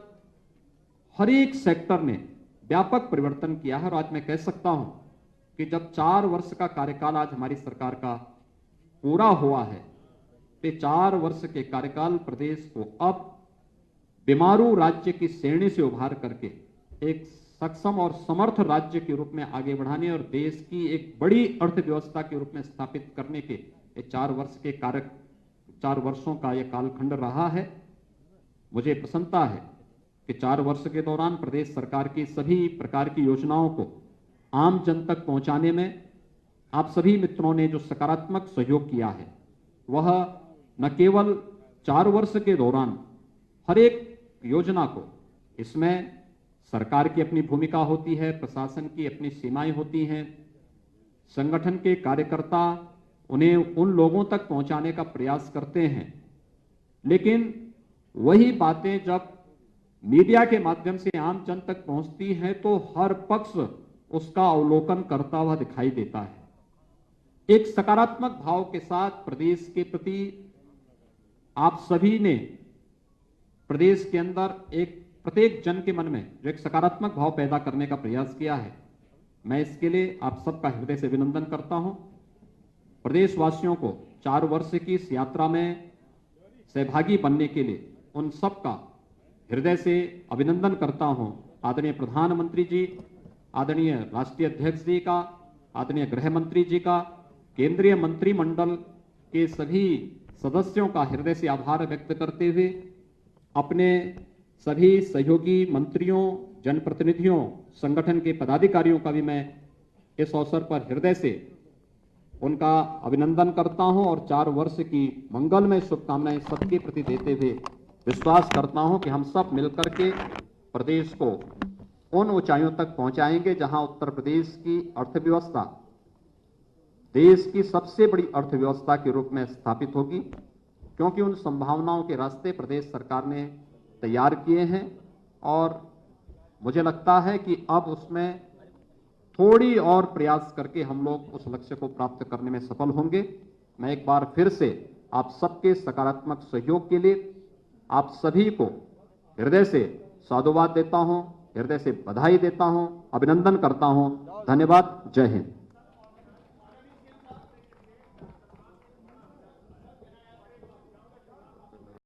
हर एक सेक्टर ने व्यापक परिवर्तन किया है और आज मैं कह सकता हूं कि जब 4 वर्ष का कार्यकाल आज हमारी सरकार का पूरा हुआ है तो 4 वर्ष के कार्यकाल प्रदेश को अब बीमारू राज्य की श्रेणी से उभार करके एक सक्षम और समर्थ राज्य के रूप में आगे बढ़ाने और देश की एक बड़ी अर्थव्यवस्था के रूप में स्थापित करने के 4 वर्षों का यह कालखंड रहा है। मुझे प्रसन्नता है कि 4 वर्ष के दौरान प्रदेश सरकार की सभी प्रकार की योजनाओं को आम जन तक पहुंचाने में आप सभी मित्रों ने जो सकारात्मक सहयोग किया है वह न केवल 4 वर्ष के दौरान हर एक योजना को, इसमें सरकार की अपनी भूमिका होती है, प्रशासन की अपनी सीमाएं होती हैं, संगठन के कार्यकर्ता उन्हें उन लोगों तक पहुंचाने का प्रयास करते हैं, लेकिन वही बातें जब मीडिया के माध्यम से आम जन तक पहुंचती हैं तो हर पक्ष उसका अवलोकन करता हुआ दिखाई देता है। एक सकारात्मक भाव के साथ प्रदेश के प्रति आप सभी ने प्रदेश के अंदर एक प्रत्येक जन के मन में जो एक सकारात्मक भाव पैदा करने का प्रयास किया है, मैं इसके लिए आप सबका हृदय से अभिनंदन करता हूं। प्रदेशवासियों को 4 वर्ष की इस यात्रा में सहभागी बनने के लिए उन सबका हृदय से अभिनंदन करता हूं। आदरणीय प्रधानमंत्री जी, आदरणीय राष्ट्रीय अध्यक्ष जी का, आदरणीय गृह मंत्री जी का, केंद्रीय मंत्रिमंडल के सभी सदस्यों का हृदय से आभार व्यक्त करते हुए अपने सभी सहयोगी मंत्रियों, जनप्रतिनिधियों, संगठन के पदाधिकारियों का भी मैं इस अवसर पर हृदय से उनका अभिनंदन करता हूं और 4 वर्ष की मंगलमय शुभकामनाएं सबके प्रति देते हुए विश्वास करता हूं कि हम सब मिलकर के प्रदेश को उन ऊंचाइयों तक पहुंचाएंगे जहां उत्तर प्रदेश की अर्थव्यवस्था देश की सबसे बड़ी अर्थव्यवस्था के रूप में स्थापित होगी, क्योंकि उन संभावनाओं के रास्ते प्रदेश सरकार ने तैयार किए हैं और मुझे लगता है कि अब उसमें थोड़ी और प्रयास करके हम लोग उस लक्ष्य को प्राप्त करने में सफल होंगे। मैं एक बार फिर से आप सबके सकारात्मक सहयोग के लिए आप सभी को हृदय से साधुवाद देता हूं, हृदय से बधाई देता हूं, अभिनंदन करता हूं। धन्यवाद। जय हिंद।